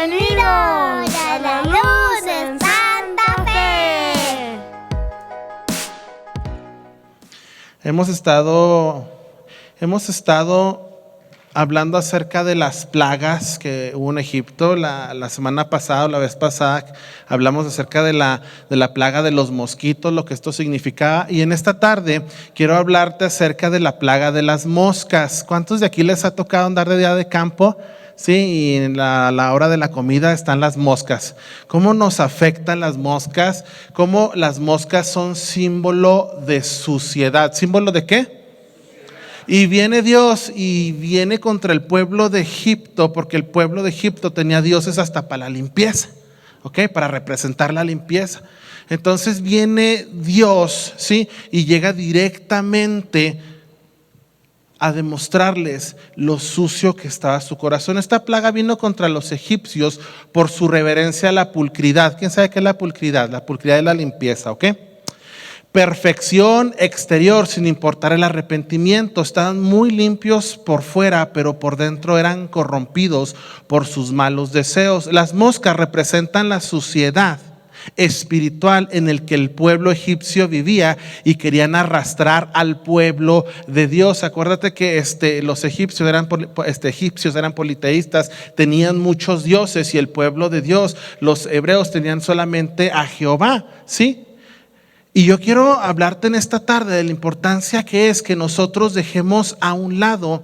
Bienvenidos a La Luz en Santa Fe. Hemos estado hablando acerca de las plagas que hubo en Egipto. La semana pasada, la vez pasada, hablamos acerca de la plaga de los mosquitos, lo que esto significaba. Y en esta tarde quiero hablarte acerca de la plaga de las moscas. ¿Cuántos de aquí les ha tocado andar de día de campo? Sí, y en la hora de la comida están las moscas. ¿Cómo nos afectan las moscas? ¿Cómo las moscas son símbolo de suciedad? ¿Símbolo de qué? Y viene Dios y viene contra el pueblo de Egipto, porque el pueblo de Egipto tenía dioses hasta para la limpieza, ¿ok? Para representar la limpieza. Entonces viene Dios, ¿sí? Y llega directamente a demostrarles lo sucio que estaba su corazón. Esta plaga vino contra los egipcios por su reverencia a la pulcridad. ¿Quién sabe qué es la pulcridad? La pulcridad es la limpieza, ¿ok? Perfección exterior sin importar el arrepentimiento. Estaban muy limpios por fuera, pero por dentro eran corrompidos por sus malos deseos. Las moscas representan la suciedad espiritual en el que el pueblo egipcio vivía y querían arrastrar al pueblo de Dios. Acuérdate que los egipcios eran politeístas, tenían muchos dioses, y el pueblo de Dios, los hebreos, tenían solamente a Jehová, ¿sí? Y yo quiero hablarte en esta tarde de la importancia que es que nosotros dejemos a un lado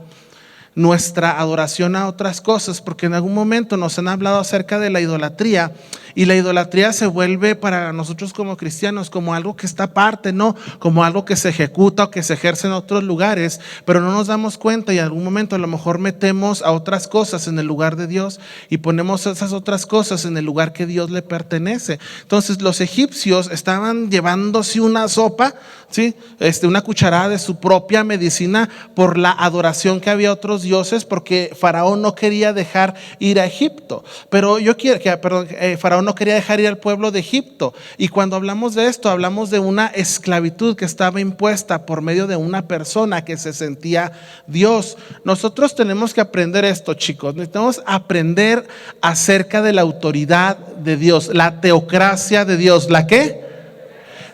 nuestra adoración a otras cosas, porque en algún momento nos han hablado acerca de la idolatría, y la idolatría se vuelve para nosotros como cristianos como algo que está aparte, ¿no? Como algo que se ejecuta o que se ejerce en otros lugares, pero no nos damos cuenta, y en algún momento a lo mejor metemos a otras cosas en el lugar de Dios y ponemos esas otras cosas en el lugar que Dios le pertenece. Entonces los egipcios estaban llevándose una sopa, ¿sí? Una cucharada de su propia medicina por la adoración que había a otros dioses, porque Faraón no quería dejar ir a Egipto. Pero Faraón no quería dejar ir al pueblo de Egipto. Y cuando hablamos de esto, hablamos de una esclavitud que estaba impuesta por medio de una persona que se sentía Dios. Nosotros tenemos que aprender esto, chicos. Necesitamos aprender acerca de la autoridad de Dios, la teocracia de Dios. ¿La qué?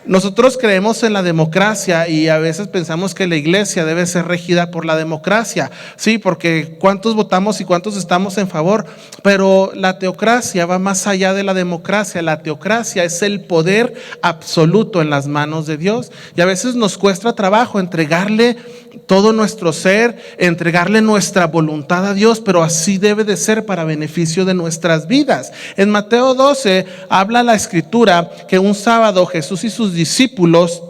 Nosotros creemos en la democracia y a veces pensamos que la iglesia debe ser regida por la democracia, sí, porque cuántos votamos y cuántos estamos en favor, pero la teocracia va más allá de la democracia. La teocracia es el poder absoluto en las manos de Dios, y a veces nos cuesta trabajo entregarle todo nuestro ser, entregarle nuestra voluntad a Dios, pero así debe de ser para beneficio de nuestras vidas. En Mateo 12 habla la escritura que un sábado Jesús y sus discípulos,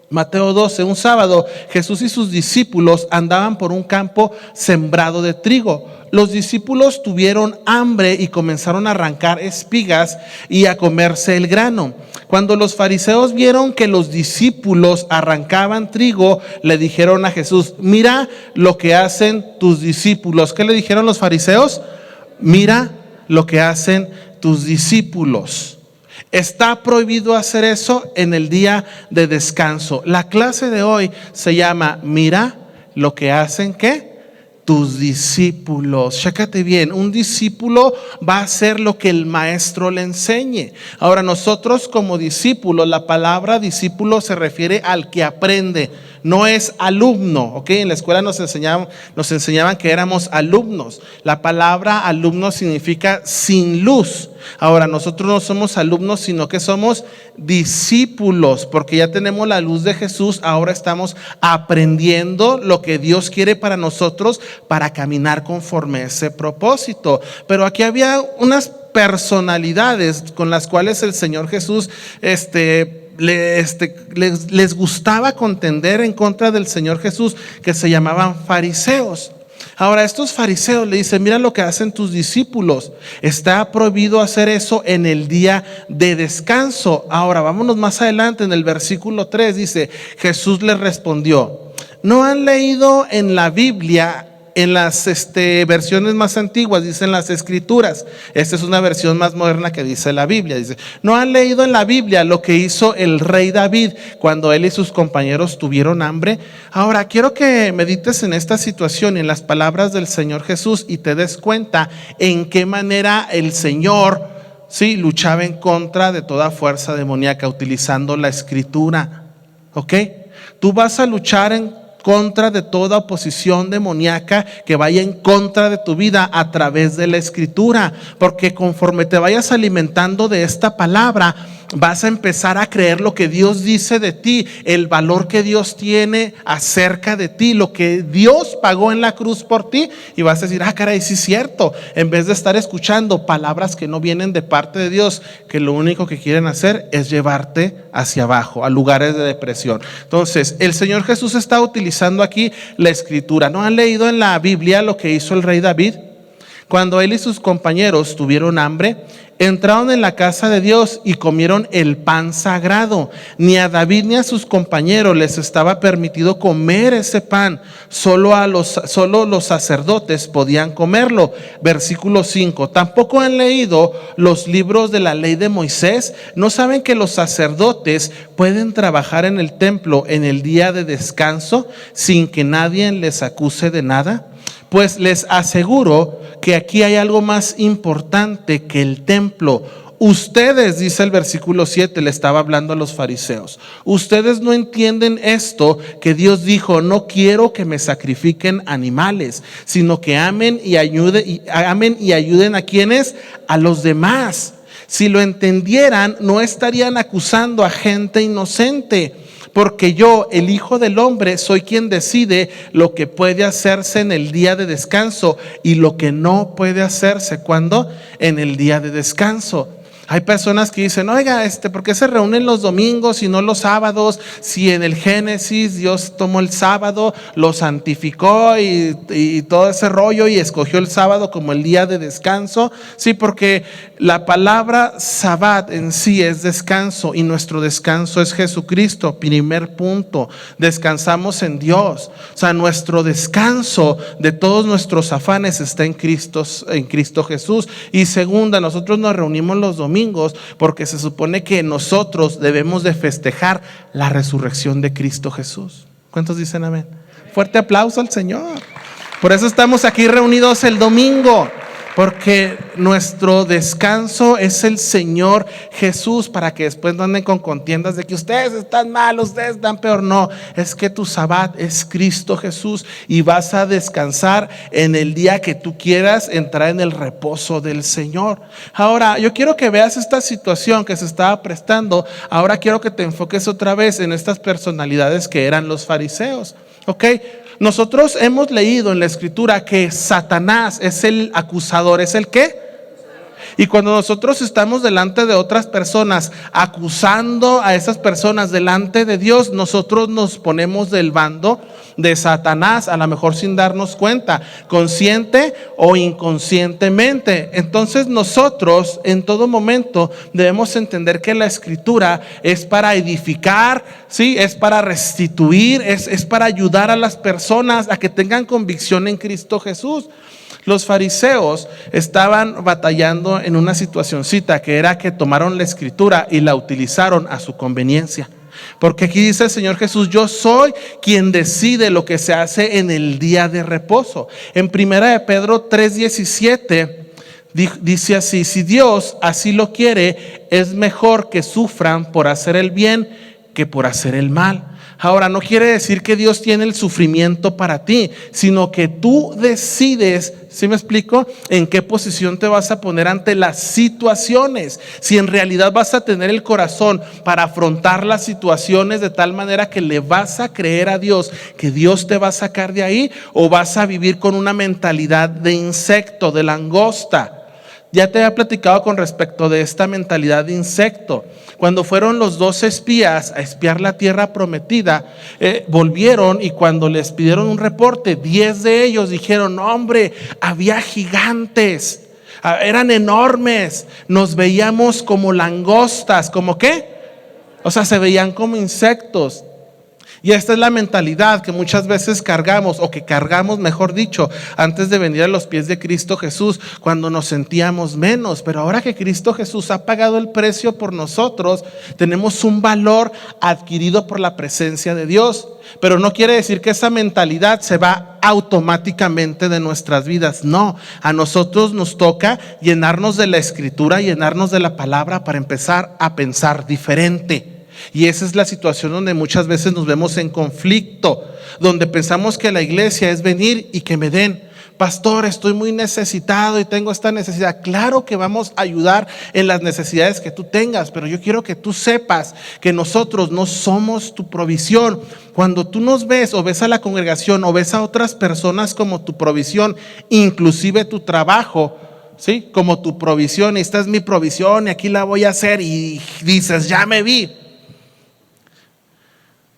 Mateo 12, un sábado Jesús y sus discípulos andaban por un campo sembrado de trigo. Los discípulos tuvieron hambre y comenzaron a arrancar espigas y a comerse el grano. Cuando los fariseos vieron que los discípulos arrancaban trigo, le dijeron a Jesús: mira lo que hacen tus discípulos. ¿Qué le dijeron los fariseos? Mira lo que hacen tus discípulos. Está prohibido hacer eso en el día de descanso. La clase de hoy se llama mira lo que hacen, ¿qué? Tus discípulos. Chécate bien, un discípulo va a hacer lo que el maestro le enseñe. Ahora, nosotros como discípulos, la palabra discípulo se refiere al que aprende, no es alumno, ¿ok? En la escuela nos enseñaban que éramos alumnos. La palabra alumno significa sin luz. Ahora, nosotros no somos alumnos, sino que somos discípulos, porque ya tenemos la luz de Jesús. Ahora estamos aprendiendo lo que Dios quiere para nosotros, para caminar conforme a ese propósito. Pero aquí había unas personalidades con las cuales el Señor Jesús les gustaba contender en contra del Señor Jesús, que se llamaban fariseos. Ahora, estos fariseos le dicen: mira lo que hacen tus discípulos, está prohibido hacer eso en el día de descanso. Ahora, vámonos más adelante en el versículo 3, dice: Jesús les respondió: ¿no han leído en la Biblia En las versiones más antiguas dicen las escrituras. Esta es una versión más moderna que dice la Biblia. Dice, ¿no han leído en la Biblia lo que hizo el rey David cuando él y sus compañeros tuvieron hambre? Ahora, quiero que medites en esta situación y en las palabras del Señor Jesús y te des cuenta en qué manera el Señor, sí, luchaba en contra de toda fuerza demoníaca utilizando la escritura. ¿Ok? Tú vas a luchar en contra de toda oposición demoníaca que vaya en contra de tu vida a través de la escritura, porque conforme te vayas alimentando de esta palabra, vas a empezar a creer lo que Dios dice de ti, el valor que Dios tiene acerca de ti, lo que Dios pagó en la cruz por ti, y vas a decir, caray, sí es cierto, en vez de estar escuchando palabras que no vienen de parte de Dios, que lo único que quieren hacer es llevarte hacia abajo, a lugares de depresión. Entonces, el Señor Jesús está utilizando aquí la escritura. ¿No han leído en la Biblia lo que hizo el rey David? Cuando él y sus compañeros tuvieron hambre, entraron en la casa de Dios y comieron el pan sagrado. Ni a David ni a sus compañeros les estaba permitido comer ese pan. Solo los sacerdotes podían comerlo. Versículo 5. Tampoco han leído los libros de la ley de Moisés. ¿No saben que los sacerdotes pueden trabajar en el templo en el día de descanso sin que nadie les acuse de nada? Pues les aseguro que aquí hay algo más importante que el templo. Ustedes, dice el versículo 7, le estaba hablando a los fariseos. Ustedes no entienden esto, que Dios dijo, no quiero que me sacrifiquen animales, sino que amen y ayuden a quienes, a los demás. Si lo entendieran, no estarían acusando a gente inocente. Porque yo, el Hijo del Hombre, soy quien decide lo que puede hacerse en el día de descanso y lo que no puede hacerse. ¿Cuándo? En el día de descanso. Hay personas que dicen, oiga, ¿por qué se reúnen los domingos y no los sábados? Si en el Génesis Dios tomó el sábado, lo santificó y todo ese rollo y escogió el sábado como el día de descanso. Sí, porque la palabra Sabbat en sí es descanso y nuestro descanso es Jesucristo. Primer punto, descansamos en Dios. O sea, nuestro descanso de todos nuestros afanes está en Cristo Jesús. Y segunda, nosotros nos reunimos los domingos porque se supone que nosotros debemos de festejar la resurrección de Cristo Jesús. ¿Cuántos dicen amén? Fuerte aplauso al Señor. Por eso estamos aquí reunidos el domingo, porque nuestro descanso es el Señor Jesús, para que después no anden con contiendas de que ustedes están mal, ustedes están peor. No, es que tu Sabbat es Cristo Jesús y vas a descansar en el día que tú quieras entrar en el reposo del Señor. Ahora, yo quiero que veas esta situación que se estaba prestando. Ahora quiero que te enfoques otra vez en estas personalidades que eran los fariseos. ¿Ok? Nosotros hemos leído en la escritura que Satanás es el acusador. ¿Es el qué? Y cuando nosotros estamos delante de otras personas, acusando a esas personas delante de Dios, nosotros nos ponemos del bando de Satanás, a lo mejor sin darnos cuenta, consciente o inconscientemente. Entonces nosotros en todo momento debemos entender que la escritura es para edificar, ¿sí? Es para restituir, es para ayudar a las personas a que tengan convicción en Cristo Jesús. Los fariseos estaban batallando en una situacioncita que era que tomaron la escritura y la utilizaron a su conveniencia. Porque aquí dice el Señor Jesús, yo soy quien decide lo que se hace en el día de reposo. En 1 de Pedro 3:17 dice así, si Dios así lo quiere, es mejor que sufran por hacer el bien que por hacer el mal. Ahora, no quiere decir que Dios tiene el sufrimiento para ti, sino que tú decides, ¿sí me explico?, en qué posición te vas a poner ante las situaciones. Si en realidad vas a tener el corazón para afrontar las situaciones de tal manera que le vas a creer a Dios, que Dios te va a sacar de ahí, o vas a vivir con una mentalidad de insecto, de langosta. Ya te había platicado con respecto de esta mentalidad de insecto. Cuando fueron los 12 espías a espiar la tierra prometida, volvieron y cuando les pidieron un reporte, 10 de ellos dijeron, no, hombre, había gigantes, eran enormes, nos veíamos como langostas, ¿como qué? O sea, se veían como insectos. Y esta es la mentalidad que muchas veces cargamos, o que cargamos, mejor dicho, antes de venir a los pies de Cristo Jesús, cuando nos sentíamos menos. Pero ahora que Cristo Jesús ha pagado el precio por nosotros, tenemos un valor adquirido por la presencia de Dios. Pero no quiere decir que esa mentalidad se va automáticamente de nuestras vidas. No, a nosotros nos toca llenarnos de la Escritura, llenarnos de la palabra para empezar a pensar diferente. Y esa es la situación donde muchas veces nos vemos en conflicto, donde pensamos que la iglesia es venir y que me den. Pastor, estoy muy necesitado y tengo esta necesidad. Claro que vamos a ayudar en las necesidades que tú tengas, pero yo quiero que tú sepas que nosotros no somos tu provisión. Cuando tú nos ves o ves a la congregación o ves a otras personas como tu provisión, inclusive tu trabajo, ¿sí? Como tu provisión, y esta es mi provisión y aquí la voy a hacer, y dices, ya me vi.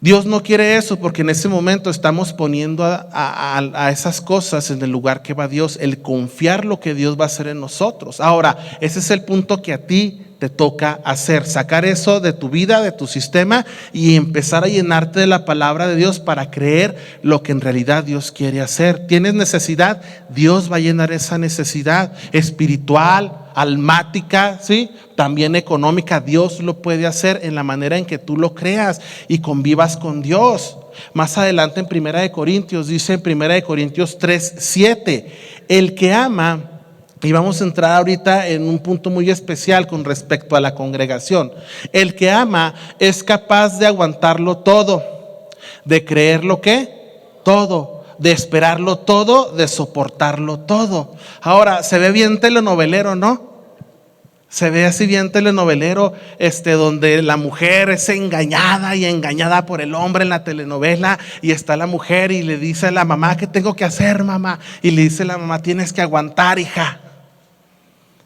Dios no quiere eso, porque en ese momento estamos poniendo a esas cosas en el lugar que va Dios, el confiar lo que Dios va a hacer en nosotros. Ahora, ese es el punto que a ti te toca hacer, sacar eso de tu vida, de tu sistema, y empezar a llenarte de la palabra de Dios para creer lo que en realidad Dios quiere hacer. ¿Tienes necesidad? Dios va a llenar esa necesidad espiritual, almática, ¿sí? También económica. Dios lo puede hacer en la manera en que tú lo creas y convivas con Dios. Más adelante en 1 Corintios, dice en 1 Corintios 3:7, el que ama. Y vamos a entrar ahorita en un punto muy especial con respecto a la congregación. El que ama es capaz de aguantarlo todo, de creerlo todo, de esperarlo todo, de soportarlo todo. Ahora, se ve bien telenovelero, ¿no? Se ve así bien telenovelero, donde la mujer es engañada y engañada por el hombre en la telenovela, y está la mujer y le dice a la mamá, ¿qué tengo que hacer, mamá? Y le dice la mamá, tienes que aguantar, hija.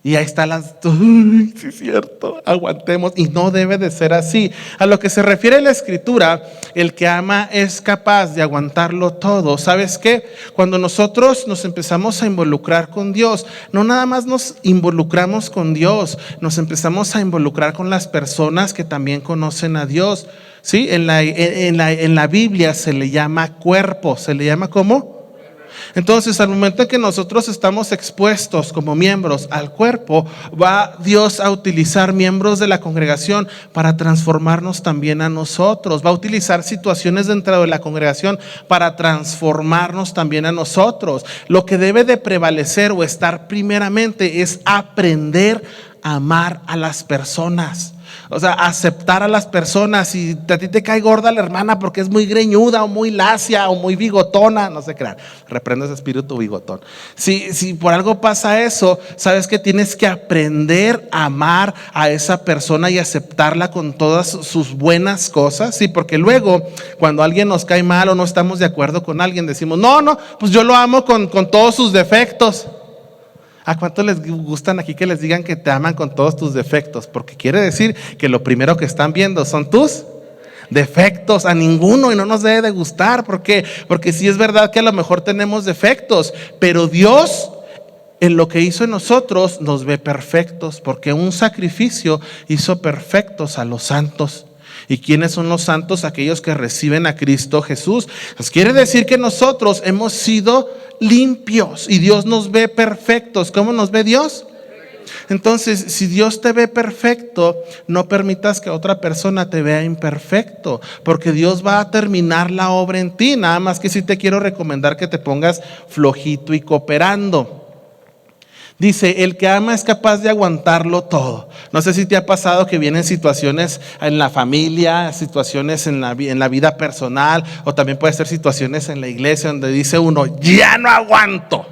Y ahí está sí es cierto, aguantemos. Y no debe de ser así. A lo que se refiere la Escritura, el que ama es capaz de aguantarlo todo. ¿Sabes qué? Cuando nosotros nos empezamos a involucrar con Dios, no nada más nos involucramos con Dios, nos empezamos a involucrar con las personas que también conocen a Dios. ¿Sí? En la Biblia se le llama cuerpo. ¿Se le llama cómo? Entonces, al momento en que nosotros estamos expuestos como miembros al cuerpo, va Dios a utilizar miembros de la congregación para transformarnos también a nosotros. Va a utilizar situaciones dentro de la congregación para transformarnos también a nosotros. Lo que debe de prevalecer o estar primeramente es aprender a amar a las personas. O sea, aceptar a las personas. Si a ti te cae gorda la hermana porque es muy greñuda o muy lacia o muy bigotona, no se crean, reprendo ese espíritu bigotón. Si por algo pasa eso, sabes que tienes que aprender a amar a esa persona y aceptarla con todas sus buenas cosas. Sí, porque luego cuando alguien nos cae mal o no estamos de acuerdo con alguien, decimos, no, pues yo lo amo con todos sus defectos. ¿A cuánto les gustan aquí que les digan que te aman con todos tus defectos? Porque quiere decir que lo primero que están viendo son tus defectos. A ninguno, y no nos debe de gustar. ¿Por qué? Porque sí es verdad que a lo mejor tenemos defectos, pero Dios en lo que hizo en nosotros nos ve perfectos, porque un sacrificio hizo perfectos a los santos. ¿Y quiénes son los santos? Aquellos que reciben a Cristo Jesús. Pues quiere decir que nosotros hemos sido limpios y Dios nos ve perfectos. ¿Cómo nos ve Dios? Entonces, si Dios te ve perfecto, no permitas que otra persona te vea imperfecto, porque Dios va a terminar la obra en ti. Nada más que sí te quiero recomendar que te pongas flojito y cooperando. Dice, el que ama es capaz de aguantarlo todo. No sé si te ha pasado que vienen situaciones en la familia, situaciones en la vida personal, o también puede ser situaciones en la iglesia donde dice uno, ya no aguanto.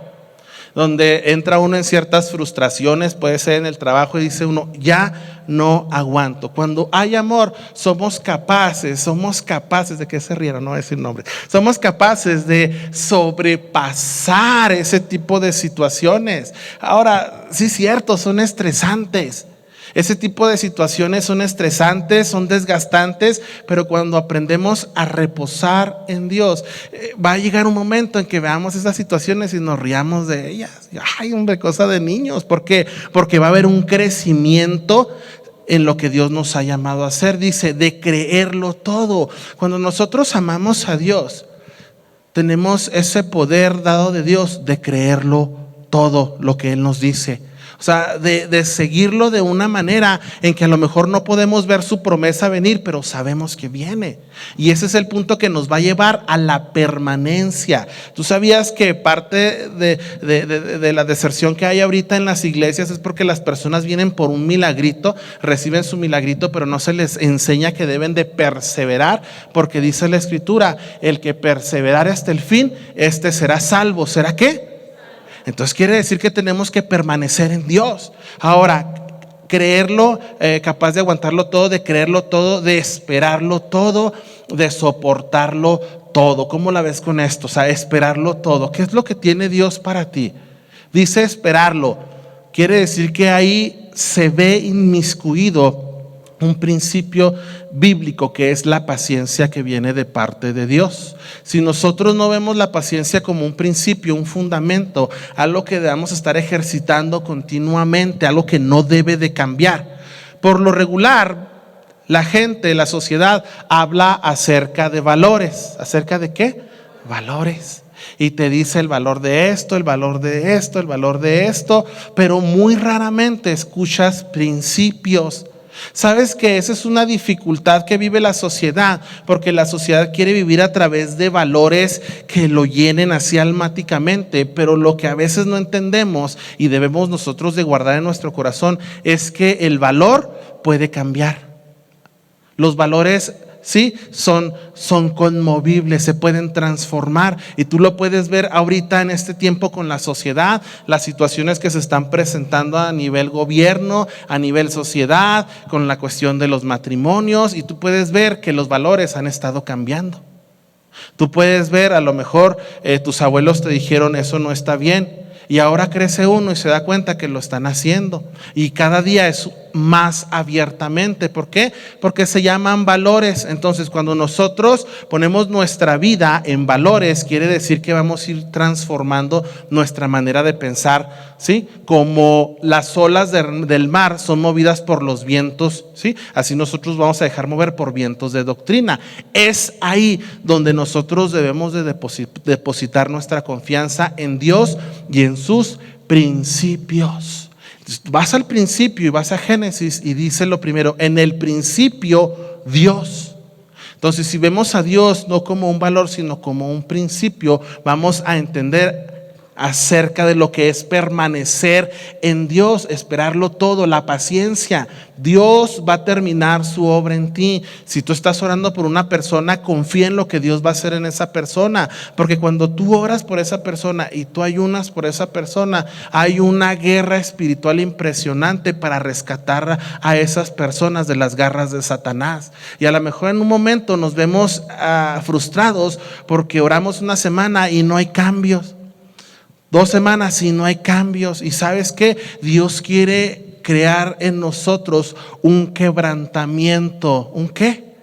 Donde entra uno en ciertas frustraciones, puede ser en el trabajo, y dice uno, ya no aguanto. Cuando hay amor, somos capaces, ¿de qué se rieron? No voy a decir nombres. Somos capaces de sobrepasar ese tipo de situaciones. Ahora, sí es cierto, son estresantes. Ese tipo de situaciones son estresantes, son desgastantes, pero cuando aprendemos a reposar en Dios, va a llegar un momento en que veamos esas situaciones y nos riamos de ellas. Ay, hombre, cosa de niños. ¿Por qué? Porque va a haber un crecimiento en lo que Dios nos ha llamado a hacer. Dice, de creerlo todo. Cuando nosotros amamos a Dios, tenemos ese poder dado de Dios de creerlo todo lo que Él nos dice. O sea, de seguirlo de una manera en que a lo mejor no podemos ver su promesa venir, pero sabemos que viene. Y ese es el punto que nos va a llevar a la permanencia. ¿Tú sabías que parte de la deserción que hay ahorita en las iglesias es porque las personas vienen por un milagrito, reciben su milagrito, pero no se les enseña que deben de perseverar? Porque dice la Escritura, el que perseverare hasta el fin, este será salvo. ¿Será qué? Entonces quiere decir que tenemos que permanecer en Dios. Ahora, creerlo, capaz de aguantarlo todo, de creerlo todo, de esperarlo todo, de soportarlo todo. ¿Cómo la ves con esto? O sea, esperarlo todo. ¿Qué es lo que tiene Dios para ti? Dice esperarlo. Quiere decir que ahí se ve inmiscuido un principio bíblico, que es la paciencia que viene de parte de Dios. Si nosotros no vemos la paciencia como un principio, un fundamento, algo que debemos estar ejercitando continuamente, algo que no debe de cambiar. Por lo regular, la gente, la sociedad habla acerca de valores. ¿Acerca de qué? Valores. Y te dice el valor de esto, el valor de esto, el valor de esto, pero muy raramente escuchas principios. ¿Sabes que esa es una dificultad que vive la sociedad? Porque la sociedad quiere vivir a través de valores que lo llenen así almáticamente, pero lo que a veces no entendemos y debemos nosotros de guardar en nuestro corazón es que el valor puede cambiar. Los valores, sí, son conmovibles, se pueden transformar, y tú lo puedes ver ahorita en este tiempo con la sociedad, las situaciones que se están presentando a nivel gobierno, a nivel sociedad, con la cuestión de los matrimonios, y tú puedes ver que los valores han estado cambiando. Tú puedes ver, a lo mejor tus abuelos te dijeron eso no está bien, y ahora crece uno y se da cuenta que lo están haciendo, y cada día es más abiertamente. ¿Por qué? Porque se llaman valores. Entonces, cuando nosotros ponemos nuestra vida en valores, quiere decir que vamos a ir transformando nuestra manera de pensar, ¿sí? Como las olas del mar son movidas por los vientos, ¿sí? Así nosotros vamos a dejar mover por vientos de doctrina. Es ahí donde nosotros debemos de depositar nuestra confianza en Dios y en sus principios. Vas al principio y vas a Génesis y dice lo primero: en el principio Dios. Entonces, si vemos a Dios no como un valor, sino como un principio, vamos a entender acerca de lo que es permanecer en Dios, esperarlo todo, la paciencia. Dios va a terminar su obra en ti. Si tú estás orando por una persona, confía en lo que Dios va a hacer en esa persona, porque cuando tú oras por esa persona y tú ayunas por esa persona, hay una guerra espiritual impresionante para rescatar a esas personas de las garras de Satanás. Y a lo mejor en un momento nos vemos frustrados porque oramos una semana y no hay cambios, 2 semanas y no hay cambios. Y ¿sabes qué? Dios quiere crear en nosotros un quebrantamiento. ¿Un qué?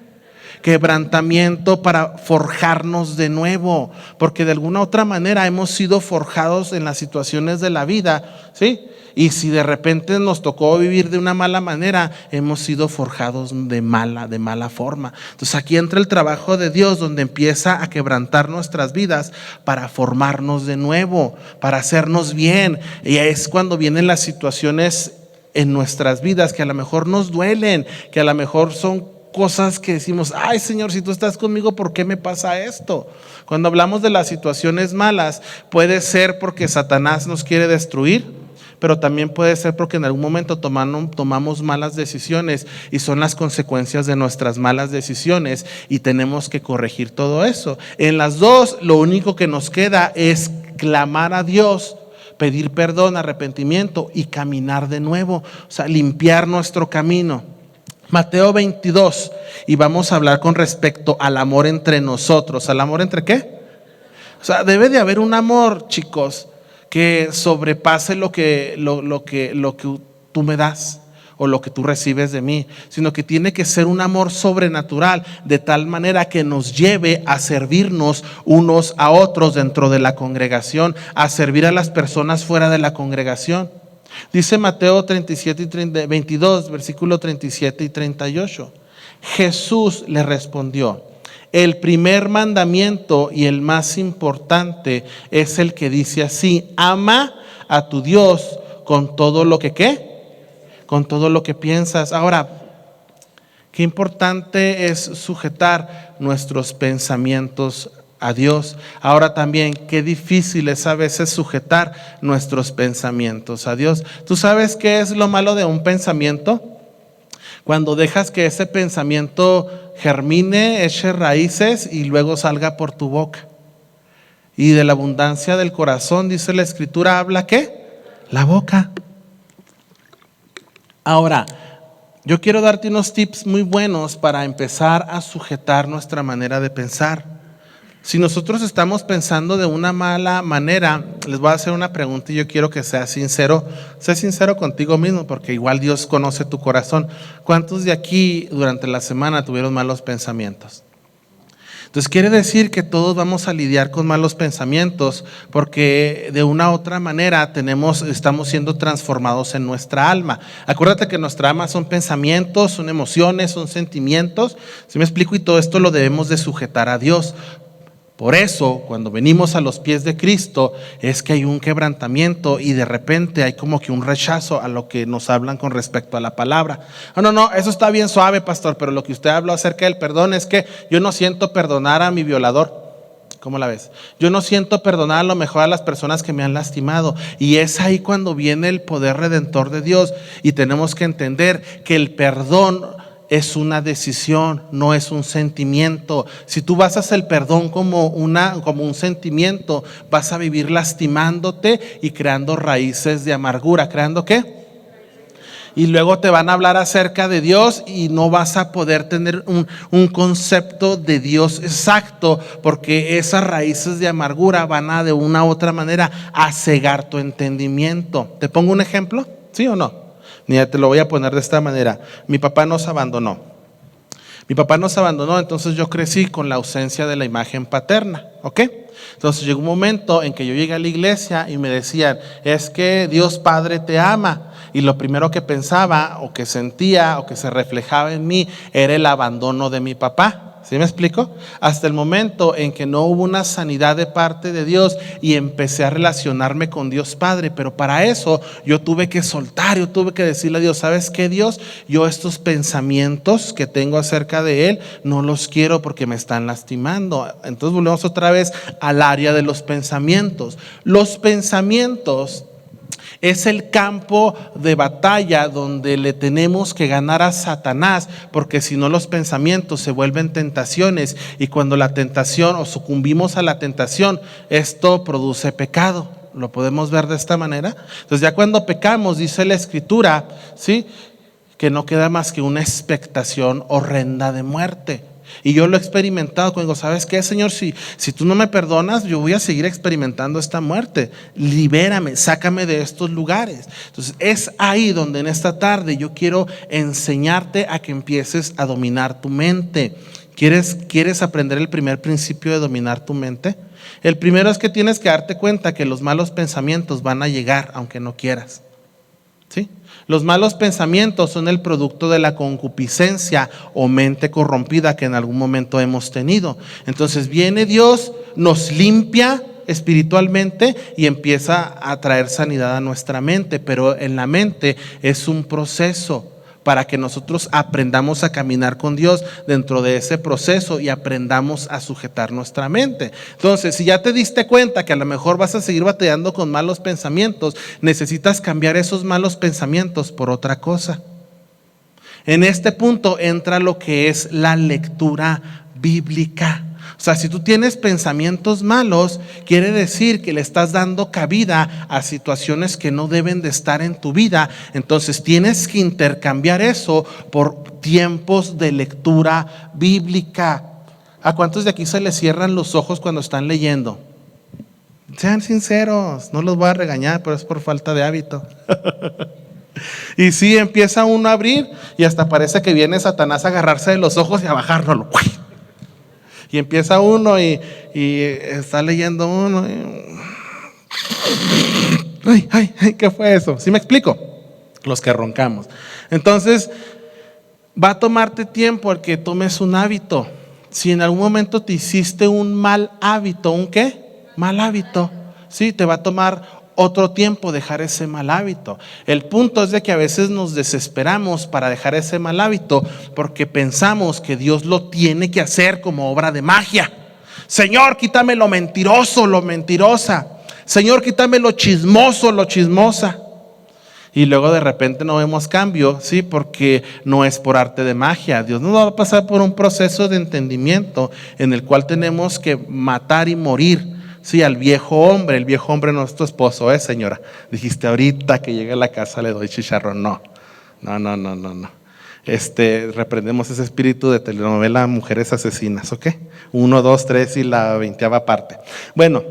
Quebrantamiento para forjarnos de nuevo, porque de alguna otra manera hemos sido forjados en las situaciones de la vida, ¿sí? Y si de repente nos tocó vivir de una mala manera, hemos sido forjados de mala forma. Entonces aquí entra el trabajo de Dios, donde empieza a quebrantar nuestras vidas para formarnos de nuevo, para hacernos bien. Y es cuando vienen las situaciones en nuestras vidas que a lo mejor nos duelen, que a lo mejor son cosas que decimos: ay, Señor, si tú estás conmigo, ¿por qué me pasa esto? Cuando hablamos de las situaciones malas, puede ser porque Satanás nos quiere destruir, pero también puede ser porque en algún momento tomamos malas decisiones y son las consecuencias de nuestras malas decisiones, y tenemos que corregir todo eso. En las dos, lo único que nos queda es clamar a Dios, pedir perdón, arrepentimiento y caminar de nuevo, o sea, limpiar nuestro camino. Mateo 22, y vamos a hablar con respecto al amor entre nosotros. ¿Al amor entre qué? O sea, debe de haber un amor, chicos, que sobrepase lo que tú me das o lo que tú recibes de mí, sino que tiene que ser un amor sobrenatural, de tal manera que nos lleve a servirnos unos a otros dentro de la congregación, a servir a las personas fuera de la congregación. Dice Mateo 22, versículo 37 y 38. Jesús le respondió: el primer mandamiento y el más importante es el que dice así: ama a tu Dios con todo lo que ¿qué? Con todo lo que piensas. Ahora, qué importante es sujetar nuestros pensamientos a Dios. Ahora también, qué difícil es a veces sujetar nuestros pensamientos a Dios. ¿Tú sabes qué es lo malo de un pensamiento? Cuando dejas que ese pensamiento germine, eche raíces y luego salga por tu boca. Y de la abundancia del corazón, dice la Escritura, habla ¿qué? La boca. Ahora, yo quiero darte unos tips muy buenos para empezar a sujetar nuestra manera de pensar. Si nosotros estamos pensando de una mala manera, les voy a hacer una pregunta y yo quiero que seas sincero. Sé sincero contigo mismo, porque igual Dios conoce tu corazón. ¿Cuántos de aquí durante la semana tuvieron malos pensamientos? Entonces quiere decir que todos vamos a lidiar con malos pensamientos, porque de una u otra manera estamos siendo transformados en nuestra alma. Acuérdate que nuestra alma son pensamientos, son emociones, son sentimientos. ¿Sí me explico? Y todo esto lo debemos de sujetar a Dios. Por eso, cuando venimos a los pies de Cristo, es que hay un quebrantamiento y de repente hay como que un rechazo a lo que nos hablan con respecto a la palabra. No, eso está bien suave, pastor, pero lo que usted habló acerca del perdón es que yo no siento perdonar a mi violador. ¿Cómo la ves? Yo no siento perdonar a lo mejor a las personas que me han lastimado. Y es ahí cuando viene el poder redentor de Dios y tenemos que entender que el perdón es una decisión, no es un sentimiento. Si tú basas el perdón como un sentimiento, vas a vivir lastimándote y creando raíces de amargura. ¿Creando qué? Y luego te van a hablar acerca de Dios y no vas a poder tener un concepto de Dios exacto, porque esas raíces de amargura van a de una u otra manera a cegar tu entendimiento. ¿Te pongo un ejemplo? ¿Sí o no? Mira, te lo voy a poner de esta manera. Mi papá nos abandonó. Entonces yo crecí con la ausencia de la imagen paterna, ¿ok? Entonces llegó un momento en que yo llegué a la iglesia y me decían, es que Dios Padre te ama. Y lo primero que pensaba o que sentía o que se reflejaba en mí era el abandono de mi papá. ¿Sí me explico? Hasta el momento en que no hubo una sanidad de parte de Dios y empecé a relacionarme con Dios Padre. Pero para eso yo tuve que soltar, yo tuve que decirle a Dios, ¿sabes qué, Dios? Yo estos pensamientos que tengo acerca de Él no los quiero porque me están lastimando. Entonces volvemos otra vez al área de los pensamientos. Los pensamientos es el campo de batalla donde le tenemos que ganar a Satanás, porque si no los pensamientos se vuelven tentaciones y cuando la tentación o sucumbimos a la tentación, esto produce pecado. ¿Lo podemos ver de esta manera? Entonces ya cuando pecamos, dice la Escritura, ¿sí?, que no queda más que una expectación horrenda de muerte. Y yo lo he experimentado cuando digo, ¿sabes qué, Señor? Si tú no me perdonas, yo voy a seguir experimentando esta muerte. Libérame, sácame de estos lugares. Entonces es ahí donde en esta tarde yo quiero enseñarte a que empieces a dominar tu mente. ¿Quieres aprender el primer principio de dominar tu mente? El primero es que tienes que darte cuenta que los malos pensamientos van a llegar aunque no quieras. ¿Sí? Los malos pensamientos son el producto de la concupiscencia o mente corrompida que en algún momento hemos tenido. Entonces viene Dios, nos limpia espiritualmente y empieza a traer sanidad a nuestra mente, pero en la mente es un proceso para que nosotros aprendamos a caminar con Dios dentro de ese proceso y aprendamos a sujetar nuestra mente. Entonces, si ya te diste cuenta que a lo mejor vas a seguir batallando con malos pensamientos, necesitas cambiar esos malos pensamientos por otra cosa. En este punto entra lo que es la lectura bíblica. O sea, si tú tienes pensamientos malos, quiere decir que le estás dando cabida a situaciones que no deben de estar en tu vida. Entonces tienes que intercambiar eso por tiempos de lectura bíblica. ¿A cuántos de aquí se les cierran los ojos cuando están leyendo? Sean sinceros, no los voy a regañar, pero es por falta de hábito. Y sí, empieza uno a abrir y hasta parece que viene Satanás a agarrarse de los ojos y a bajárnoslo. Y empieza uno y está leyendo uno Ay, ¿qué fue eso? ¿Sí me explico? Los que roncamos. Entonces, va a tomarte tiempo el que tomes un hábito. Si en algún momento te hiciste un mal hábito, ¿un qué? Mal hábito. Sí, te va a tomar otro tiempo dejar ese mal hábito. El punto es de que a veces nos desesperamos para dejar ese mal hábito porque pensamos que Dios lo tiene que hacer como obra de magia. Señor, quítame lo mentiroso, lo mentirosa. Señor, quítame lo chismoso, lo chismosa. Y luego de repente no vemos cambio, ¿sí? Porque no es por arte de magia. Dios nos va a pasar por un proceso de entendimiento en el cual tenemos que matar y morir, sí, al viejo hombre. El viejo hombre no es tu esposo, señora. Dijiste ahorita que llegue a la casa le doy chicharrón. No. Reprendemos ese espíritu de telenovela Mujeres Asesinas, ¿ok? 1, 2, 3 y la 20ª parte. Bueno,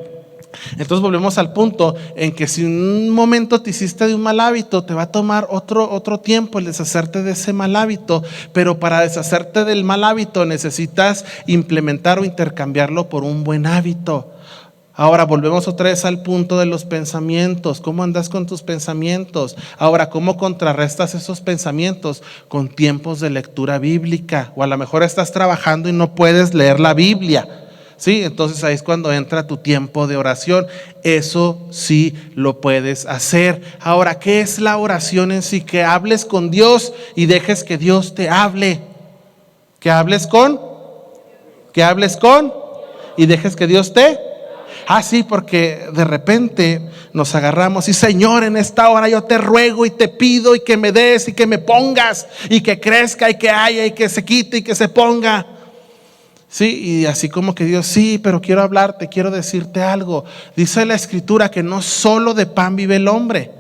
entonces volvemos al punto en que si un momento te hiciste de un mal hábito, te va a tomar otro tiempo el deshacerte de ese mal hábito, pero para deshacerte del mal hábito necesitas implementar o intercambiarlo por un buen hábito. Ahora volvemos otra vez al punto de los pensamientos. ¿Cómo andas con tus pensamientos? Ahora, ¿cómo contrarrestas esos pensamientos? Con tiempos de lectura bíblica. O a lo mejor estás trabajando y no puedes leer la Biblia, ¿sí? Entonces ahí es cuando entra tu tiempo de oración. Eso sí lo puedes hacer. Ahora, ¿qué es la oración en sí? Que hables con Dios y dejes que Dios te hable. Que hables con y dejes que Dios te. Sí, porque de repente nos agarramos y Señor, en esta hora yo te ruego y te pido y que me des y que me pongas y que crezca y que haya y que se quite y que se ponga. Sí, y así como que Dios, sí, pero quiero hablarte, quiero decirte algo. Dice la Escritura que no solo de pan vive el hombre,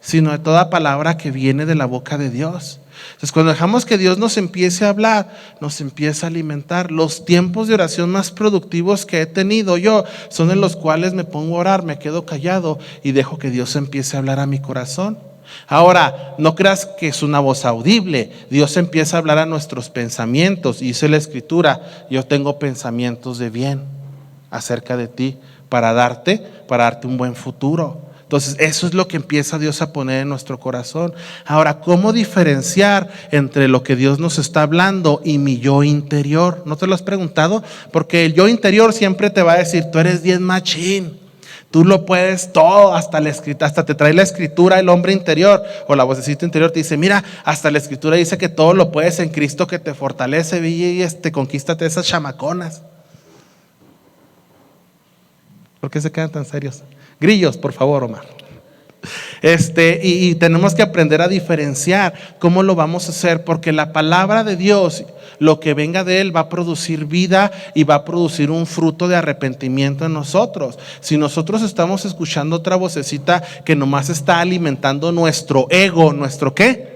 sino de toda palabra que viene de la boca de Dios. Entonces, cuando dejamos que Dios nos empiece a hablar, nos empieza a alimentar. Los tiempos de oración más productivos que he tenido yo son en los cuales me pongo a orar, me quedo callado y dejo que Dios empiece a hablar a mi corazón. Ahora, no creas que es una voz audible. Dios empieza a hablar a nuestros pensamientos. Y dice la Escritura, yo tengo pensamientos de bien acerca de ti para darte un buen futuro. Entonces, eso es lo que empieza Dios a poner en nuestro corazón. Ahora, ¿cómo diferenciar entre lo que Dios nos está hablando y mi yo interior? ¿No te lo has preguntado? Porque el yo interior siempre te va a decir, tú eres bien machín, tú lo puedes todo, hasta te trae la Escritura el hombre interior, o la vocecita interior te dice, mira, hasta la Escritura dice que todo lo puedes en Cristo que te fortalece, y conquístate esas chamaconas. ¿Por qué se quedan tan serios? Grillos, por favor, Omar. Y tenemos que aprender a diferenciar cómo lo vamos a hacer, porque la palabra de Dios, lo que venga de Él va a producir vida y va a producir un fruto de arrepentimiento en nosotros. Si nosotros estamos escuchando otra vocecita que nomás está alimentando nuestro ego, ¿nuestro qué?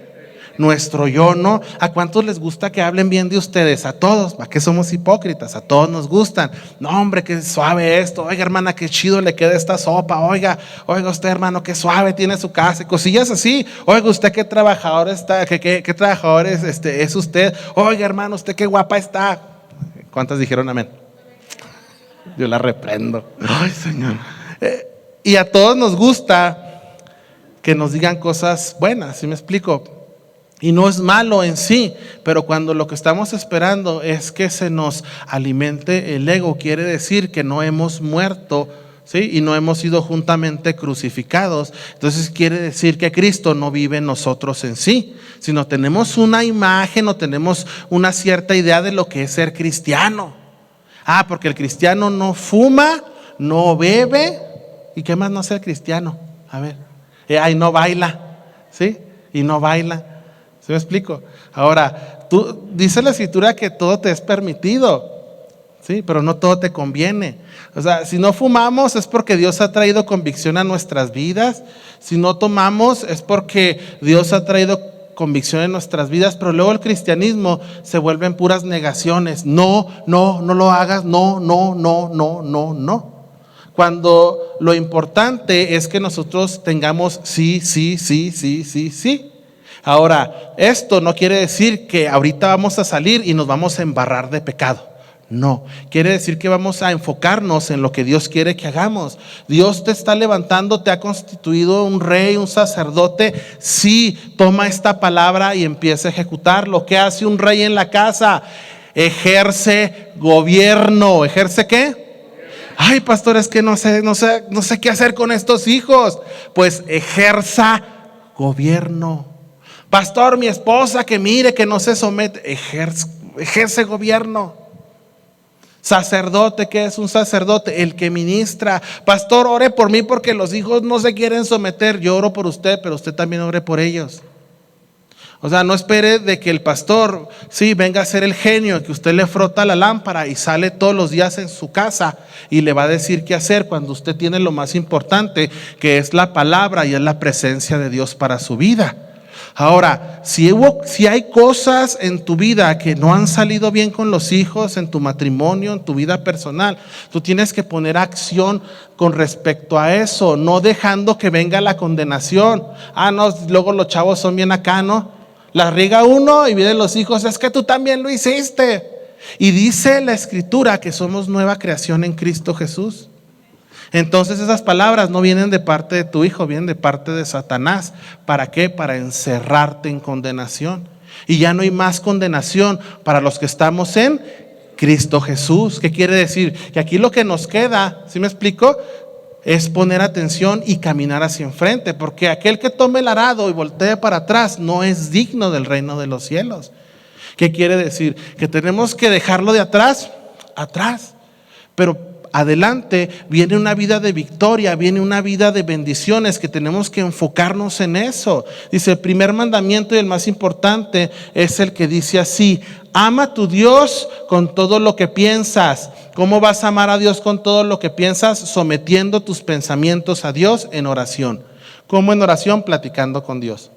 Nuestro yo, ¿no? ¿A cuántos les gusta que hablen bien de ustedes? A todos. ¿Para qué somos hipócritas? A todos nos gustan. No, hombre, qué suave esto. Oiga, hermana, qué chido le queda esta sopa. Oiga usted, hermano, qué suave tiene su casa. Cosillas así. Oiga, usted qué trabajador está, qué trabajador es usted. Oiga, hermano, usted qué guapa está. ¿Cuántas dijeron amén? Yo la reprendo. Ay, Señor. Y a todos nos gusta que nos digan cosas buenas, ¿sí me explico? Y no es malo en sí, pero cuando lo que estamos esperando es que se nos alimente el ego, quiere decir que no hemos muerto, ¿sí? Y no hemos sido juntamente crucificados. Entonces quiere decir que Cristo no vive en nosotros en sí, sino tenemos una imagen o tenemos una cierta idea de lo que es ser cristiano. Porque el cristiano no fuma, no bebe, ¿y qué más no ser cristiano? A ver, y no baila, ¿sí? Y no baila. ¿Sí me explico? Ahora, dice la Escritura que todo te es permitido, ¿sí? Pero no todo te conviene. O sea, si no fumamos es porque Dios ha traído convicción a nuestras vidas. Si no tomamos es porque Dios ha traído convicción en nuestras vidas. Pero luego el cristianismo se vuelve en puras negaciones. No lo hagas, no. Cuando lo importante es que nosotros tengamos sí. Ahora, esto no quiere decir que ahorita vamos a salir y nos vamos a embarrar de pecado. No, quiere decir que vamos a enfocarnos en lo que Dios quiere que hagamos. Dios te está levantando, te ha constituido un rey, un sacerdote. Sí, toma esta palabra y empieza a ejecutarlo. ¿Qué hace un rey en la casa? Ejerce gobierno. ¿Ejerce qué? Ay, pastor, es que no sé qué hacer con estos hijos. Pues ejerza gobierno. Pastor, mi esposa que mire, que no se somete. Ejerce gobierno. Sacerdote, ¿qué es un sacerdote? El que ministra. Pastor, ore por mí porque los hijos no se quieren someter. Yo oro por usted, pero usted también ore por ellos. O sea, no espere de que el pastor, sí, venga a ser el genio, que usted le frota la lámpara y sale todos los días en su casa y le va a decir qué hacer, cuando usted tiene lo más importante, que es la palabra y es la presencia de Dios para su vida. Ahora, si hay cosas en tu vida que no han salido bien con los hijos, en tu matrimonio, en tu vida personal, tú tienes que poner acción con respecto a eso, no dejando que venga la condenación. No, luego los chavos son bien acá, ¿no? La riega uno y vienen los hijos, es que tú también lo hiciste. Y dice la Escritura que somos nueva creación en Cristo Jesús. Entonces esas palabras no vienen de parte de tu hijo, vienen de parte de Satanás. ¿Para qué? Para encerrarte en condenación. Y ya no hay más condenación para los que estamos en Cristo Jesús. ¿Qué quiere decir? Que aquí lo que nos queda, ¿sí me explico?, es poner atención y caminar hacia enfrente, porque aquel que tome el arado y voltee para atrás no es digno del reino de los cielos. ¿Qué quiere decir? Que tenemos que dejarlo de atrás, pero adelante viene una vida de victoria, viene una vida de bendiciones, que tenemos que enfocarnos en eso. Dice, el primer mandamiento y el más importante es el que dice así: ama a tu Dios con todo lo que piensas. ¿Cómo vas a amar a Dios con todo lo que piensas? Sometiendo tus pensamientos a Dios en oración. ¿Cómo en oración? Platicando con Dios.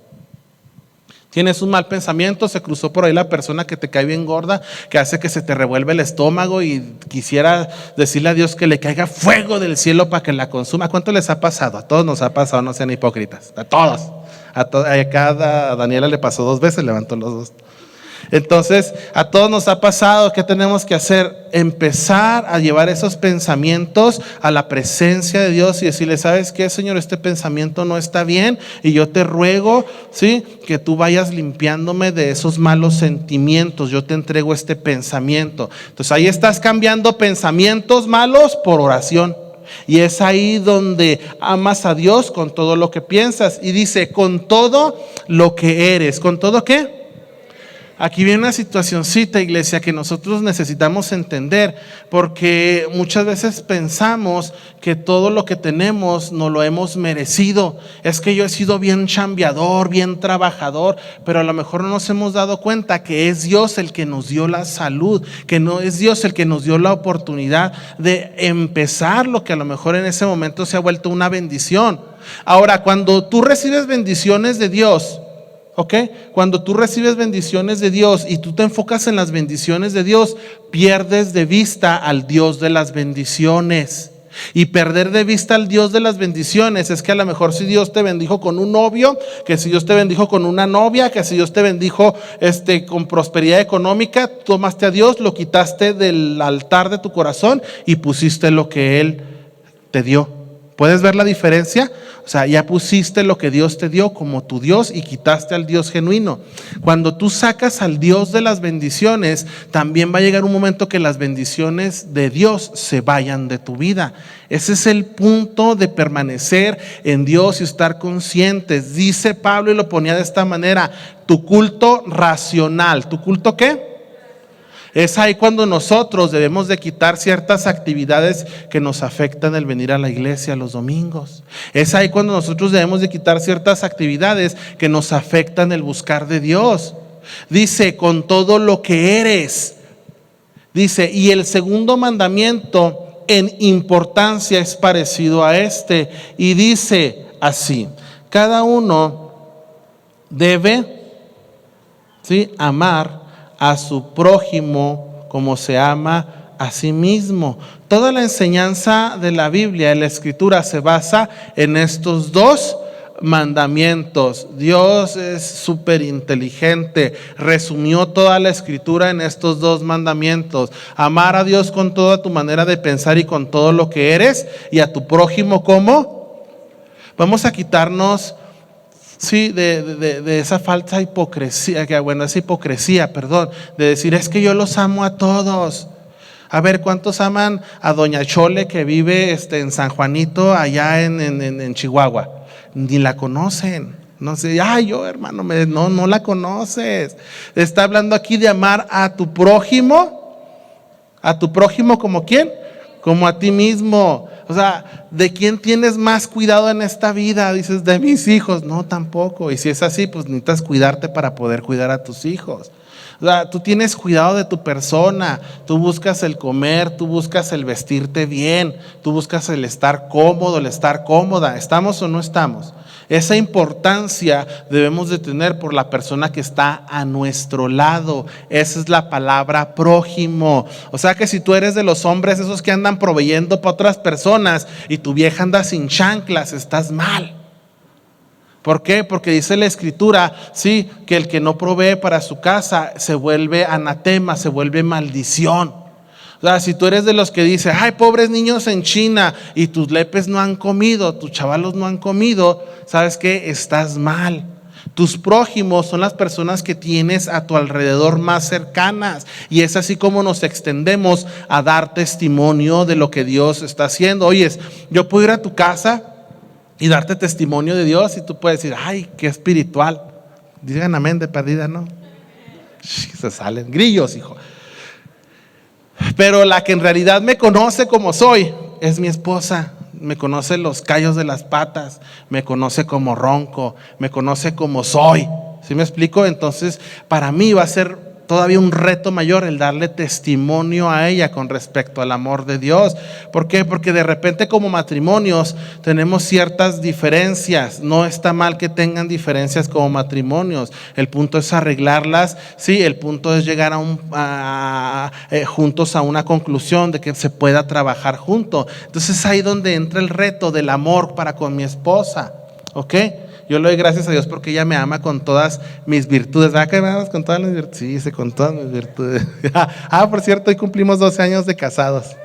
Tienes un mal pensamiento, se cruzó por ahí la persona que te cae bien gorda, que hace que se te revuelve el estómago y quisiera decirle a Dios que le caiga fuego del cielo para que la consuma. ¿Cuánto les ha pasado? A todos nos ha pasado, no sean hipócritas. A todos. A Daniela le pasó 2 veces, levantó los 2. Entonces, a todos nos ha pasado. ¿Qué tenemos que hacer? Empezar a llevar esos pensamientos a la presencia de Dios y decirle, ¿sabes qué, Señor? Este pensamiento no está bien y yo te ruego, ¿sí?, que tú vayas limpiándome de esos malos sentimientos. Yo te entrego este pensamiento. Entonces ahí estás cambiando pensamientos malos por oración. Y es ahí donde amas a Dios con todo lo que piensas. Y dice, con todo lo que eres. ¿Con todo qué? Aquí viene una situacioncita, iglesia, que nosotros necesitamos entender, porque muchas veces pensamos que todo lo que tenemos nos lo hemos merecido. Es que yo he sido bien chambeador, bien trabajador, pero a lo mejor no nos hemos dado cuenta que es Dios el que nos dio la salud, que no es Dios el que nos dio la oportunidad de empezar lo que a lo mejor en ese momento se ha vuelto una bendición. Ahora, cuando tú recibes bendiciones de Dios, cuando tú recibes bendiciones de Dios y tú te enfocas en las bendiciones de Dios, pierdes de vista al Dios de las bendiciones. Y perder de vista al Dios de las bendiciones es que a lo mejor si Dios te bendijo con un novio, que si Dios te bendijo con una novia, que si Dios te bendijo con prosperidad económica, tomaste a Dios, lo quitaste del altar de tu corazón y pusiste lo que Él te dio. ¿Puedes ver la diferencia? O sea, ya pusiste lo que Dios te dio como tu Dios y quitaste al Dios genuino. Cuando tú sacas al Dios de las bendiciones, también va a llegar un momento que las bendiciones de Dios se vayan de tu vida. Ese es el punto de permanecer en Dios y estar conscientes. Dice Pablo y lo ponía de esta manera: tu culto racional. ¿Tu culto qué? Es ahí cuando nosotros debemos de quitar ciertas actividades que nos afectan el venir a la iglesia los domingos. Es ahí cuando nosotros debemos de quitar ciertas actividades que nos afectan el buscar de Dios. Dice, con todo lo que eres. Dice, y el segundo mandamiento en importancia es parecido a este. Y dice así: cada uno debe, ¿sí?, amar a su prójimo como se ama a sí mismo. Toda la enseñanza de la Biblia, de la Escritura, se basa en estos 2 mandamientos. Dios es súper inteligente. Resumió toda la escritura en estos 2 mandamientos. Amar a Dios con toda tu manera de pensar y con todo lo que eres, y a tu prójimo como. Vamos a quitarnos, sí, de esa falsa hipocresía, que bueno, esa hipocresía, perdón, de decir es que yo los amo a todos. A ver, ¿cuántos aman a Doña Chole que vive en San Juanito, allá en Chihuahua? Ni la conocen. No sé, ay, yo hermano, no la conoces. Está hablando aquí de amar a tu prójimo. ¿A tu prójimo como quién? Como a ti mismo. O sea, ¿de quién tienes más cuidado en esta vida? Dices, de mis hijos. No, tampoco. Y si es así, pues necesitas cuidarte para poder cuidar a tus hijos. O sea, tú tienes cuidado de tu persona, tú buscas el comer, tú buscas el vestirte bien, tú buscas el estar cómodo, el estar cómoda. ¿Estamos o no estamos? Esa importancia debemos de tener por la persona que está a nuestro lado. Esa es la palabra prójimo. O sea que si tú eres de los hombres esos que andan proveyendo para otras personas y tu vieja anda sin chanclas, estás mal. ¿Por qué? Porque dice la escritura, sí, que el que no provee para su casa se vuelve anatema, se vuelve maldición. O sea, si tú eres de los que dice, ay, pobres niños en China y tus lepes no han comido, tus chavalos no han comido, ¿sabes qué? Estás mal. Tus prójimos son las personas que tienes a tu alrededor más cercanas, y es así como nos extendemos a dar testimonio de lo que Dios está haciendo. Oyes, yo puedo ir a tu casa y darte testimonio de Dios, y tú puedes decir, ay, qué espiritual. Digan amén de perdida, ¿no? Se salen grillos, hijo. Pero la que en realidad me conoce como soy es mi esposa. Me conoce los callos de las patas, me conoce como ronco, me conoce como soy. ¿Sí me explico? Entonces, para mí va a ser todavía un reto mayor el darle testimonio a ella con respecto al amor de Dios. ¿Por qué? Porque de repente como matrimonios tenemos ciertas diferencias. No está mal que tengan diferencias como matrimonios. El punto es arreglarlas. Sí, el punto es llegar juntos a una conclusión de que se pueda trabajar juntos. Entonces es ahí donde entra el reto del amor para con mi esposa. ¿Ok? Yo le doy gracias a Dios porque ella me ama con todas mis virtudes. ¿Verdad que me amas con todas mis virtudes? Sí, sí, con todas mis virtudes. Por cierto, hoy cumplimos 12 años de casados.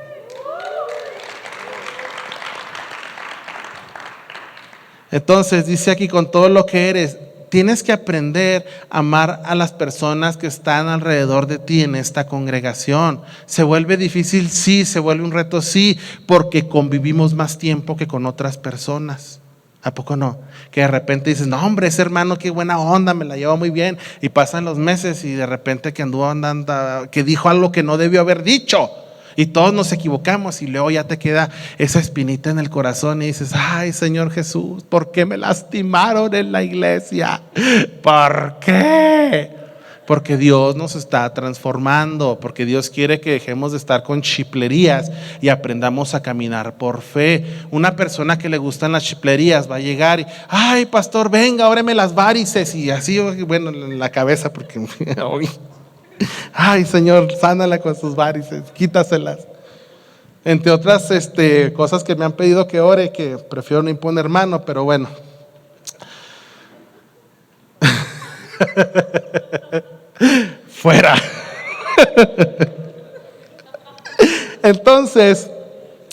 Entonces, dice aquí, con todo lo que eres, tienes que aprender a amar a las personas que están alrededor de ti en esta congregación. ¿Se vuelve difícil? Sí. ¿Se vuelve un reto? Sí, porque convivimos más tiempo que con otras personas. ¿A poco no? Que de repente dices, no hombre, ese hermano qué buena onda, me la llevo muy bien, y pasan los meses y de repente que anduvo andando, que dijo algo que no debió haber dicho, y todos nos equivocamos, y luego ya te queda esa espinita en el corazón y dices, ay Señor Jesús, ¿por qué me lastimaron en la iglesia? ¿Por qué? Porque Dios nos está transformando, porque Dios quiere que dejemos de estar con chiplerías y aprendamos a caminar por fe. Una persona que le gustan las chiplerías va a llegar y, ay pastor, venga, óreme las varices, y así, bueno, en la cabeza, porque ay Señor, sánala con sus varices, quítaselas. Entre otras cosas que me han pedido que ore, que prefiero no imponer mano, pero bueno. Fuera. Entonces,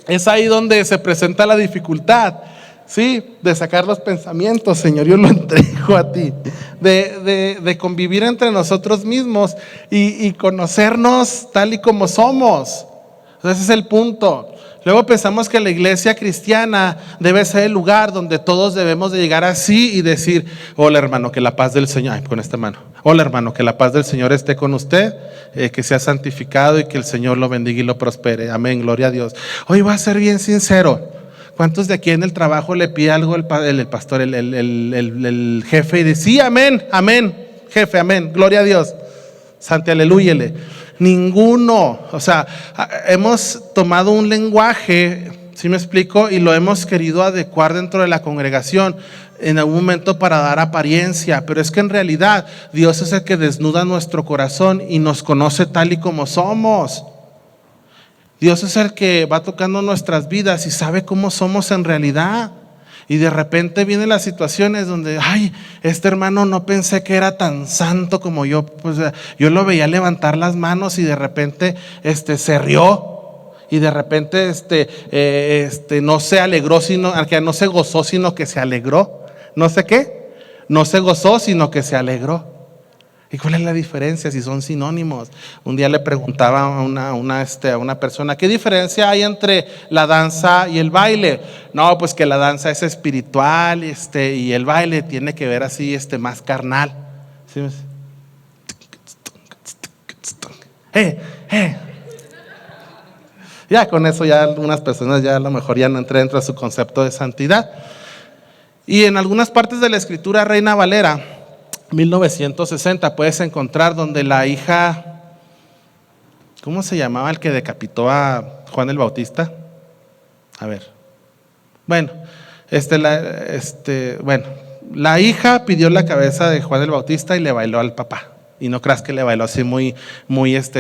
es ahí donde se presenta la dificultad, ¿sí? De sacar los pensamientos, Señor, yo lo entrego a ti. De convivir entre nosotros mismos y conocernos tal y como somos. Ese es el punto. Luego pensamos que la iglesia cristiana debe ser el lugar donde todos debemos de llegar así y decir, hola hermano, que la paz del Señor, ay, con esta mano, hola hermano, que la paz del Señor esté con usted, que sea santificado y que el Señor lo bendiga y lo prospere, amén, gloria a Dios. Hoy voy a ser bien sincero, ¿cuántos de aquí en el trabajo le pide algo el pastor, el jefe, y dice, sí, amén, amén, jefe, amén, gloria a Dios, santi alelúyele? Ninguno. O sea, hemos tomado un lenguaje, ¿sí me explico? Y lo hemos querido adecuar dentro de la congregación en algún momento para dar apariencia, pero es que en realidad Dios es el que desnuda nuestro corazón y nos conoce tal y como somos. Dios es el que va tocando nuestras vidas y sabe cómo somos en realidad. Y de repente vienen las situaciones donde, ay, este hermano no pensé que era tan santo como yo. Pues yo lo veía levantar las manos y de repente se rió. Y de repente no se alegró, sino que no se gozó, sino que se alegró. ¿No sé qué? No se gozó, sino que se alegró. ¿Y cuál es la diferencia si son sinónimos? Un día le preguntaba a una persona, ¿qué diferencia hay entre la danza y el baile? No, pues que la danza es espiritual y el baile tiene que ver así más carnal. ¿Sí? Ya con eso ya algunas personas ya a lo mejor ya no entran dentro de su concepto de santidad. Y en algunas partes de la escritura Reina Valera 1960 puedes encontrar donde la hija, ¿cómo se llamaba el que decapitó a Juan el Bautista? A ver. Bueno, la hija pidió la cabeza de Juan el Bautista y le bailó al papá. Y no creas que le bailó así muy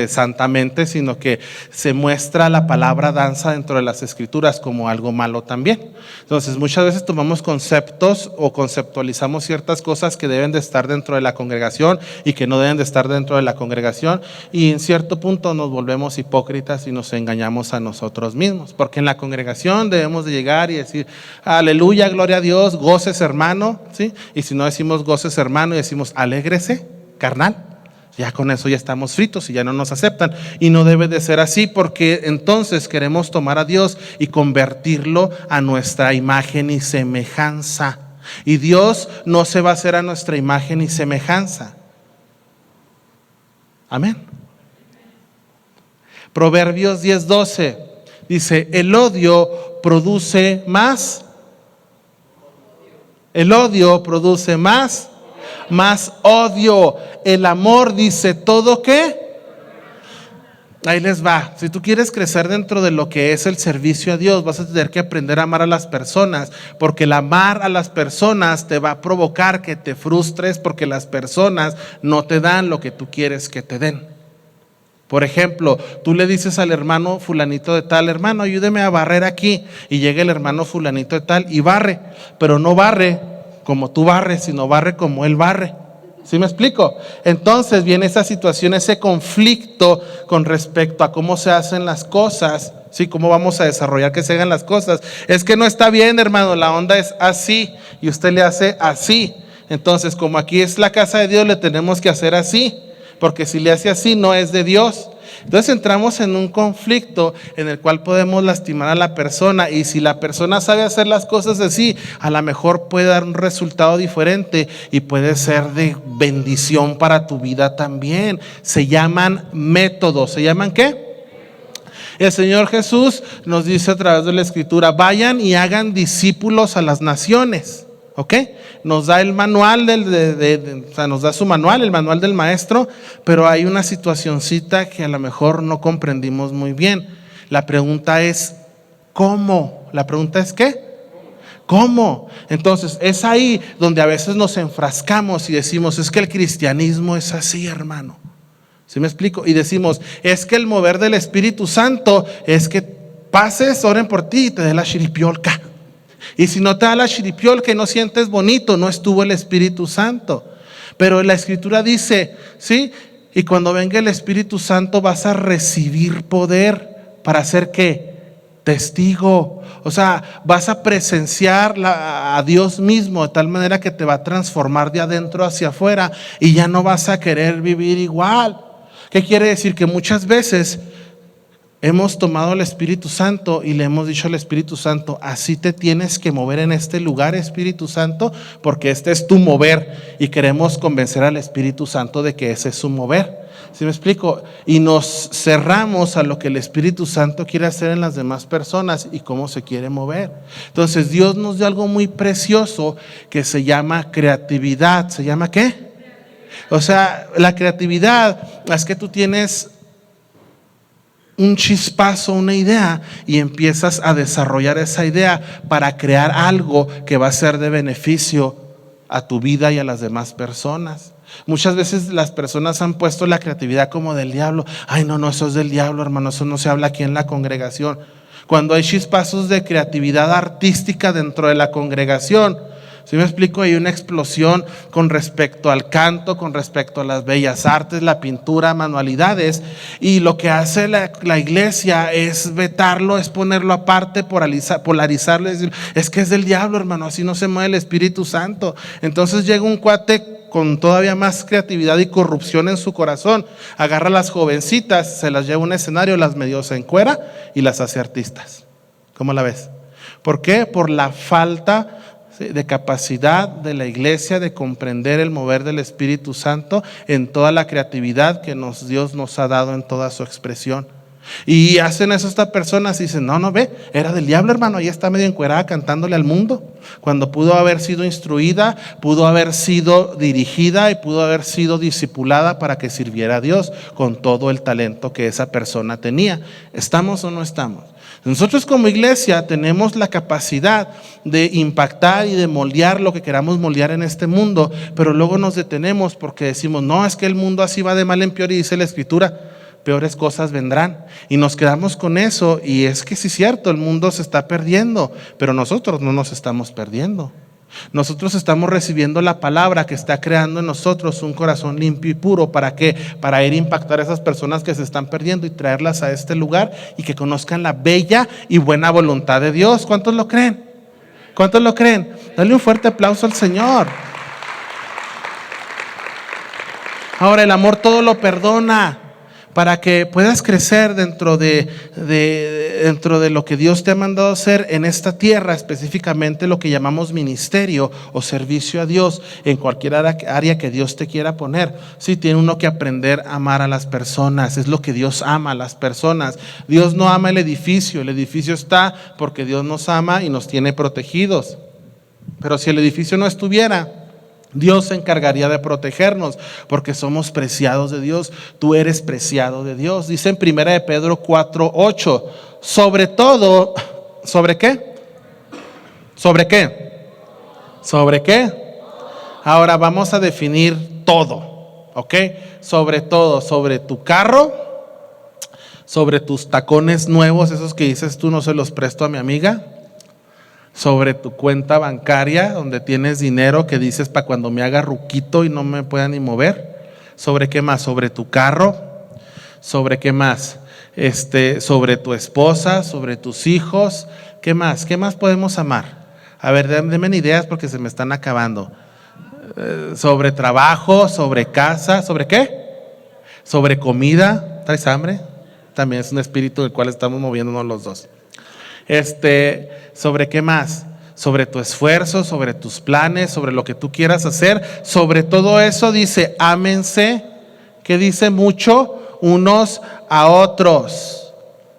santamente, sino que se muestra la palabra danza dentro de las escrituras como algo malo también. Entonces muchas veces tomamos conceptos o conceptualizamos ciertas cosas que deben de estar dentro de la congregación y que no deben de estar dentro de la congregación, y en cierto punto nos volvemos hipócritas y nos engañamos a nosotros mismos, porque en la congregación debemos de llegar y decir aleluya, gloria a Dios, goces hermano, ¿sí? Y si no decimos goces hermano y decimos alégrese carnal, ya con eso ya estamos fritos y ya no nos aceptan. Y no debe de ser así, porque entonces queremos tomar a Dios y convertirlo a nuestra imagen y semejanza. Y Dios no se va a hacer a nuestra imagen y semejanza. Amén. Proverbios 10:12 dice, el odio produce más. El odio produce más odio. El amor dice todo ¿qué? Ahí les va. Si tú quieres crecer dentro de lo que es el servicio a Dios, vas a tener que aprender a amar a las personas, porque el amar a las personas te va a provocar que te frustres, porque las personas no te dan lo que tú quieres que te den. Por ejemplo, tú le dices al hermano fulanito de tal, hermano, ayúdeme a barrer aquí, y llega el hermano fulanito de tal y barre, pero no barre como tú barres, sino barre como él barre. ¿Sí me explico? Entonces viene esa situación, ese conflicto con respecto a cómo se hacen las cosas, ¿sí? Cómo vamos a desarrollar que se hagan las cosas. Es que no está bien, hermano, la onda es así y usted le hace así. Entonces, como aquí es la casa de Dios, le tenemos que hacer así, porque si le hace así no es de Dios. Entonces entramos en un conflicto en el cual podemos lastimar a la persona, y si la persona sabe hacer las cosas así, a lo mejor puede dar un resultado diferente y puede ser de bendición para tu vida también. Se llaman métodos. ¿Se llaman qué? El Señor Jesús nos dice a través de la Escritura, vayan y hagan discípulos a las naciones. ¿Ok? Nos da el manual nos da su manual, el manual del maestro, pero hay una situacioncita que a lo mejor no comprendimos muy bien. La pregunta es, ¿cómo? La pregunta es, ¿qué? ¿Cómo? Entonces es ahí donde a veces nos enfrascamos y decimos, es que el cristianismo es así, hermano. ¿Sí me explico? Y decimos, es que el mover del Espíritu Santo es que pases, oren por ti y te dé la chiripiolca. Y si no te da la chiripiolca y no sientes bonito, no estuvo el Espíritu Santo. Pero la Escritura dice, ¿sí? Y cuando venga el Espíritu Santo vas a recibir poder para hacer ¿qué? Testigo. O sea, vas a presenciar a Dios mismo de tal manera que te va a transformar de adentro hacia afuera y ya no vas a querer vivir igual. ¿Qué quiere decir? Que muchas veces hemos tomado al Espíritu Santo y le hemos dicho al Espíritu Santo, así te tienes que mover en este lugar, Espíritu Santo, porque este es tu mover, y queremos convencer al Espíritu Santo de que ese es su mover. ¿Sí me explico? Y nos cerramos a lo que el Espíritu Santo quiere hacer en las demás personas y cómo se quiere mover. Entonces Dios nos dio algo muy precioso que se llama creatividad. ¿Se llama qué? O sea, la creatividad es que tú tienes un chispazo, una idea, y empiezas a desarrollar esa idea para crear algo que va a ser de beneficio a tu vida y a las demás personas. Muchas veces las personas han puesto la creatividad como del diablo. Ay, no, eso es del diablo, hermano, eso no se habla aquí en la congregación. Cuando hay chispazos de creatividad artística dentro de la congregación, ¿sí me explico? Hay una explosión con respecto al canto, con respecto a las bellas artes, la pintura, manualidades, y lo que hace la iglesia es vetarlo, es ponerlo aparte, polarizarlo, es decir, es que es del diablo, hermano, así no se mueve el Espíritu Santo. Entonces llega un cuate con todavía más creatividad y corrupción en su corazón, agarra a las jovencitas, se las lleva a un escenario, las medio se encuera y las hace artistas. ¿Cómo la ves? ¿Por qué? Por la falta de capacidad de la iglesia de comprender el mover del Espíritu Santo en toda la creatividad que Dios nos ha dado en toda su expresión. Y hacen eso estas personas y dicen, no ve, era del diablo, hermano, ahí está medio encuerada cantándole al mundo, cuando pudo haber sido instruida, pudo haber sido dirigida y pudo haber sido discipulada para que sirviera a Dios con todo el talento que esa persona tenía. ¿Estamos o no estamos? Nosotros como iglesia tenemos la capacidad de impactar y de moldear lo que queramos moldear en este mundo, pero luego nos detenemos porque decimos, no, es que el mundo así va de mal en peor, y dice la Escritura, peores cosas vendrán, y nos quedamos con eso. Y es que sí es cierto, el mundo se está perdiendo, pero nosotros no nos estamos perdiendo. Nosotros estamos recibiendo la palabra que está creando en nosotros un corazón limpio y puro. ¿Para qué? Para ir a impactar a esas personas que se están perdiendo y traerlas a este lugar y que conozcan la bella y buena voluntad de Dios. ¿Cuántos lo creen? ¿Cuántos lo creen? Dale un fuerte aplauso al Señor. Ahora, el amor todo lo perdona. Para que puedas crecer dentro de lo que Dios te ha mandado hacer en esta tierra, específicamente lo que llamamos ministerio o servicio a Dios, en cualquier área que Dios te quiera poner. Sí, tiene uno que aprender a amar a las personas, es lo que Dios ama a las personas. Dios no ama el edificio está porque Dios nos ama y nos tiene protegidos. Pero si el edificio no estuviera, Dios se encargaría de protegernos porque somos preciados de Dios. Tú eres preciado de Dios. Dice en 1 de Pedro 4:8, sobre todo, ¿sobre qué? ¿Sobre qué? ¿Sobre qué? Ahora vamos a definir todo, ¿ok? Sobre todo, sobre tu carro, sobre tus tacones nuevos, esos que dices tú no se los presto a mi amiga. Sobre tu cuenta bancaria donde tienes dinero que dices para cuando me haga ruquito y no me pueda ni mover. ¿Sobre qué más? Sobre tu carro. ¿Sobre qué más? Sobre tu esposa, sobre tus hijos. ¿Qué más? ¿Qué más podemos amar? A ver, denme ideas porque se me están acabando. Sobre trabajo, sobre casa, ¿sobre qué? Sobre comida. ¿Traes hambre? También es un espíritu del cual estamos moviéndonos los dos. ¿Sobre qué más? Sobre tu esfuerzo, sobre tus planes, sobre lo que tú quieras hacer. Sobre todo eso dice, ámense, que dice mucho, unos a otros.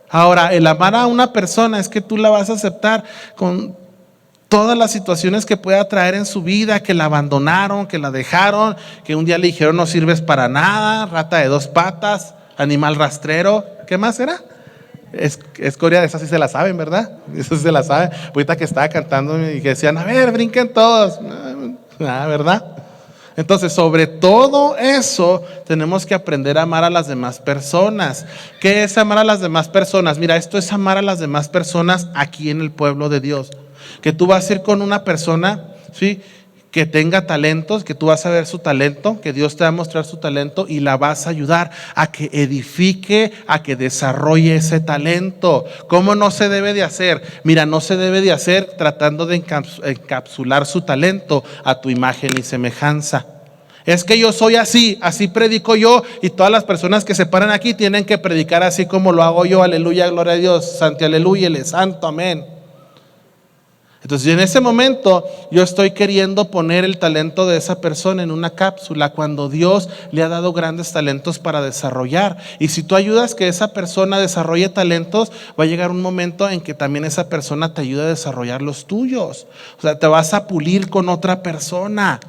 Ahora, el amar a una persona es que tú la vas a aceptar con todas las situaciones que pueda traer en su vida, que la abandonaron, que la dejaron, que un día le dijeron no sirves para nada, rata de 2 patas, animal rastrero. ¿Qué más era? Es Corea, esa sí se la saben, ¿verdad? Esa sí se la saben. Ahorita que estaba cantando y que decían, a ver, brinquen todos. ¿Verdad? Entonces, sobre todo eso, tenemos que aprender a amar a las demás personas. ¿Qué es amar a las demás personas? Mira, esto es amar a las demás personas aquí en el pueblo de Dios. Que tú vas a ir con una persona, ¿sí?, que tenga talentos, que tú vas a ver su talento, que Dios te va a mostrar su talento y la vas a ayudar a que edifique, a que desarrolle ese talento. ¿Cómo no se debe de hacer? Mira, no se debe de hacer tratando de encapsular su talento a tu imagen y semejanza. Es que yo soy así predico yo y todas las personas que se paran aquí tienen que predicar así como lo hago yo, aleluya, gloria a Dios, santi aleluya, el santo, amén. Entonces en ese momento yo estoy queriendo poner el talento de esa persona en una cápsula cuando Dios le ha dado grandes talentos para desarrollar. Y si tú ayudas que esa persona desarrolle talentos, va a llegar un momento en que también esa persona te ayude a desarrollar los tuyos. O sea, te vas a pulir con otra persona.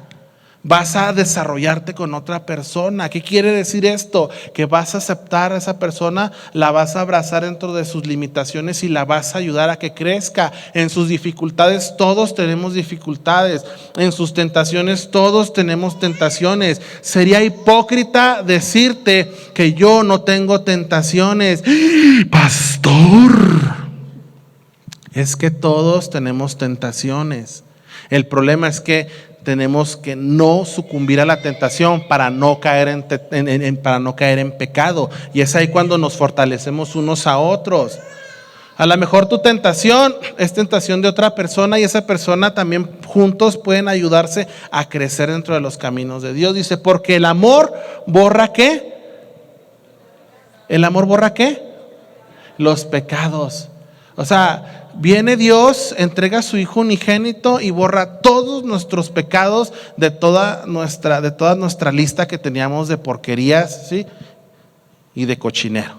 Vas a desarrollarte con otra persona. ¿Qué quiere decir esto? Que vas a aceptar a esa persona, la vas a abrazar dentro de sus limitaciones y la vas a ayudar a que crezca. En sus dificultades, todos tenemos dificultades. En sus tentaciones, todos tenemos tentaciones. Sería hipócrita decirte que yo no tengo tentaciones. Pastor, Es que todos tenemos tentaciones. El problema es que tenemos que no sucumbir a la tentación para no caer para no caer en pecado. Y es ahí cuando nos fortalecemos unos a otros. A lo mejor tu tentación es tentación de otra persona y esa persona también juntos pueden ayudarse a crecer dentro de los caminos de Dios. Dice, porque el amor borra ¿qué? ¿El amor borra qué? Los pecados. O sea, viene Dios, entrega a su Hijo unigénito y borra todos nuestros pecados de toda nuestra lista que teníamos de porquerías, ¿sí? Y de cochinero.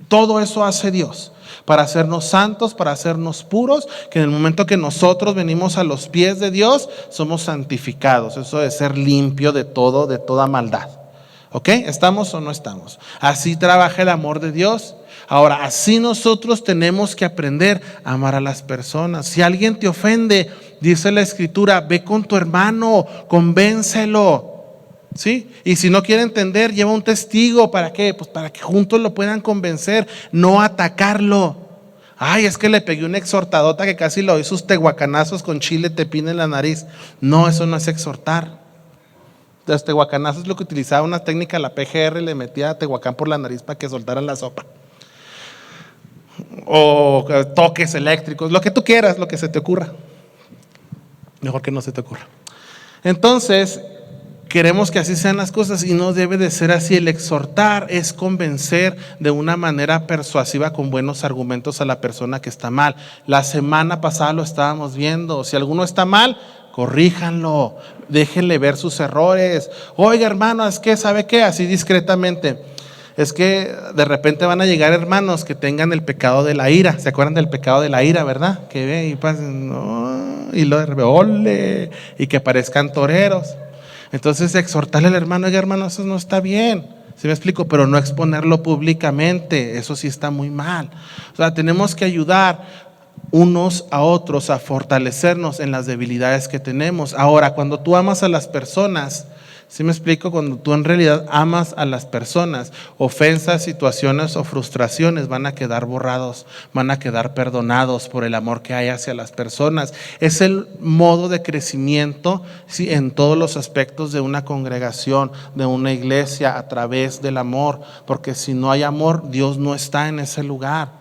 Todo eso hace Dios para hacernos santos, para hacernos puros, que en el momento que nosotros venimos a los pies de Dios, somos santificados. Eso de ser limpio de todo, de toda maldad. ¿Ok? ¿Estamos o no estamos? Así trabaja el amor de Dios. Ahora, así nosotros tenemos que aprender a amar a las personas. Si alguien te ofende, dice la Escritura, ve con tu hermano, convéncelo. ¿Sí? Y si no quiere entender, lleva un testigo. ¿Para qué? Pues para que juntos lo puedan convencer, no atacarlo. Ay, es que le pegué una exhortadota que casi lo hizo sus tehuacanazos con chile tepín en la nariz. No, eso no es exhortar. Los tehuacanazos es lo que utilizaba una técnica, la PGR le metía a Tehuacán por la nariz para que soltaran la sopa. O toques eléctricos, lo que tú quieras, lo que se te ocurra. Mejor que no se te ocurra. Entonces, queremos que así sean las cosas y no debe de ser así. El exhortar es convencer de una manera persuasiva con buenos argumentos a la persona que está mal. La semana pasada lo estábamos viendo. Si alguno está mal, corríjanlo, déjenle ver sus errores. Oiga, hermano, es que ¿sabe qué? Así discretamente. Es que de repente van a llegar hermanos que tengan el pecado de la ira. ¿Se acuerdan del pecado de la ira, verdad? Que ven y pasen, no, y lo de repente, ole, y que parezcan toreros. Entonces exhortarle al hermano, oiga, hermano, eso no está bien. ¿Sí me explico? Pero no exponerlo públicamente, eso sí está muy mal. O sea, tenemos que ayudar unos a otros a fortalecernos en las debilidades que tenemos. Ahora, cuando tú amas a las personas, ¿sí me explico? Cuando tú en realidad amas a las personas, ofensas, situaciones o frustraciones van a quedar borrados, van a quedar perdonados por el amor que hay hacia las personas. Es el modo de crecimiento, ¿sí? En todos los aspectos de una congregación, de una iglesia, a través del amor, porque si no hay amor, Dios no está en ese lugar.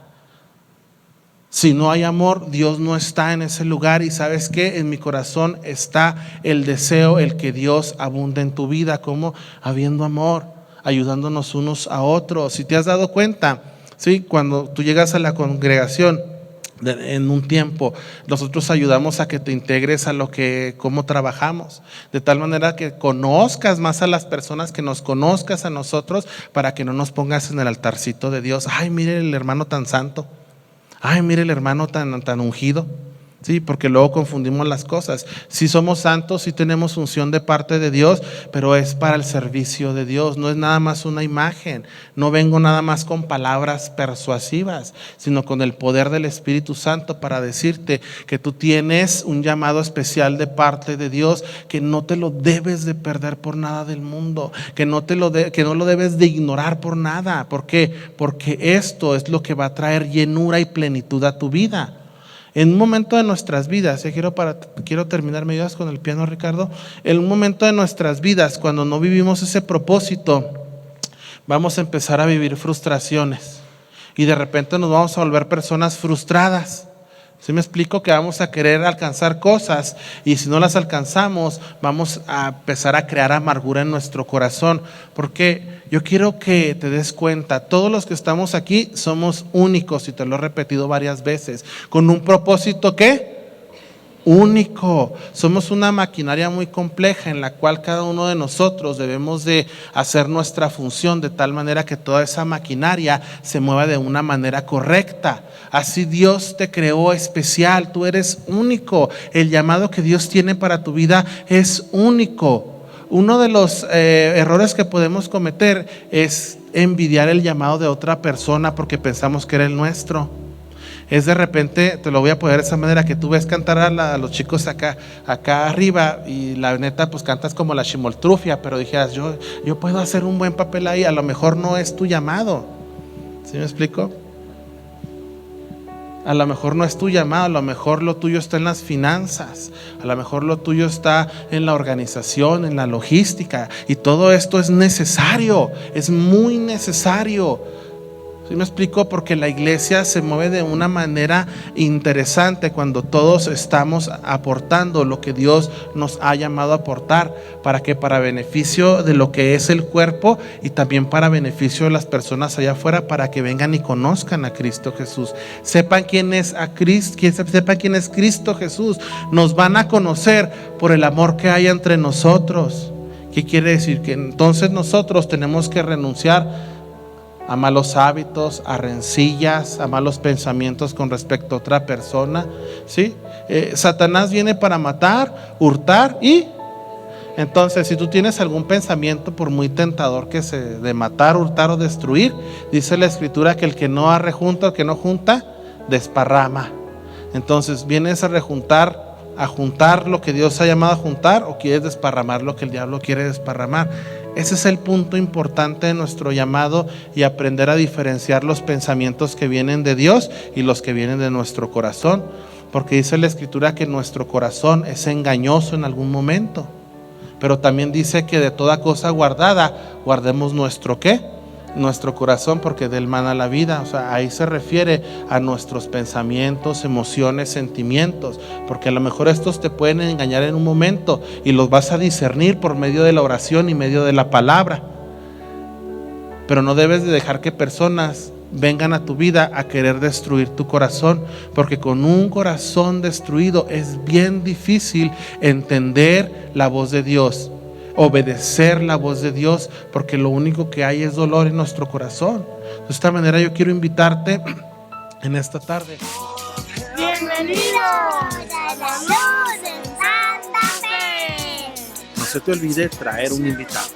Si no hay amor, Dios no está en ese lugar. Y ¿sabes qué? En mi corazón está el deseo, el que Dios abunde en tu vida, como habiendo amor, ayudándonos unos a otros. Si te has dado cuenta, ¿sí? Cuando tú llegas a la congregación, en un tiempo, nosotros ayudamos a que te integres a cómo trabajamos, de tal manera que conozcas más a las personas, que nos conozcas a nosotros, para que no nos pongas en el altarcito de Dios. Ay, mire el hermano tan santo. Ay, mire el hermano tan ungido. Sí, porque luego confundimos las cosas. Sí somos santos, sí tenemos unción de parte de Dios, pero es para el servicio de Dios. No es nada más una imagen. No vengo nada más con palabras persuasivas, sino con el poder del Espíritu Santo para decirte que tú tienes un llamado especial de parte de Dios, que no te lo debes de perder por nada del mundo, que no lo debes de ignorar por nada. ¿Por qué? Porque esto es lo que va a traer llenura y plenitud a tu vida. En un momento de nuestras vidas, quiero terminar, ¿me ayudas con el piano, Ricardo? En un momento de nuestras vidas, cuando no vivimos ese propósito, vamos a empezar a vivir frustraciones y de repente nos vamos a volver personas frustradas. ¿Sí me explico? Que vamos a querer alcanzar cosas y si no las alcanzamos, vamos a empezar a crear amargura en nuestro corazón. Porque yo quiero que te des cuenta, todos los que estamos aquí somos únicos, y te lo he repetido varias veces, con un propósito ¿qué? Único. Somos una maquinaria muy compleja en la cual cada uno de nosotros debemos de hacer nuestra función de tal manera que toda esa maquinaria se mueva de una manera correcta. Así Dios te creó especial, tú eres único. El llamado que Dios tiene para tu vida es único. Uno de los errores que podemos cometer es envidiar el llamado de otra persona porque pensamos que era el nuestro. Es de repente, te lo voy a poner de esa manera, que tú ves cantar a los chicos acá arriba y la neta pues cantas como la chimoltrufia, pero dijeras, yo puedo hacer un buen papel ahí, a lo mejor no es tu llamado. ¿Sí me explico? A lo mejor no es tu llamado, a lo mejor lo tuyo está en las finanzas, a lo mejor lo tuyo está en la organización, en la logística, y todo esto es necesario, es muy necesario. ¿Sí me explico? Porque la iglesia se mueve de una manera interesante cuando todos estamos aportando lo que Dios nos ha llamado a aportar, para beneficio de lo que es el cuerpo y también para beneficio de las personas allá afuera, para que vengan y conozcan a Cristo Jesús, sepan quién es sepan quién es Cristo Jesús. Nos van a conocer por el amor que hay entre nosotros. ¿Qué quiere decir? Que entonces nosotros tenemos que renunciar a malos hábitos, a rencillas, a malos pensamientos con respecto a otra persona, ¿sí? Satanás viene para matar, hurtar y... Entonces, si tú tienes algún pensamiento, por muy tentador que sea, de matar, hurtar o destruir, dice la Escritura que el que no rejunta, el que no junta, desparrama. Entonces, ¿vienes a juntar lo que Dios ha llamado a juntar, o quieres desparramar lo que el diablo quiere desparramar? Ese es el punto importante de nuestro llamado, y aprender a diferenciar los pensamientos que vienen de Dios y los que vienen de nuestro corazón, porque dice la Escritura que nuestro corazón es engañoso en algún momento, pero también dice que de toda cosa guardada guardemos nuestro ¿qué? Nuestro corazón, porque de él mana la vida. O sea, ahí se refiere a nuestros pensamientos, emociones, sentimientos, porque a lo mejor estos te pueden engañar en un momento y los vas a discernir por medio de la oración y medio de la palabra, pero no debes de dejar que personas vengan a tu vida a querer destruir tu corazón, porque con un corazón destruido es bien difícil entender la voz de Dios, obedecer la voz de Dios, porque lo único que hay es dolor en nuestro corazón. De esta manera yo quiero invitarte en esta tarde. Bienvenidos a la luz en Santa Fe. No se te olvide traer un invitado.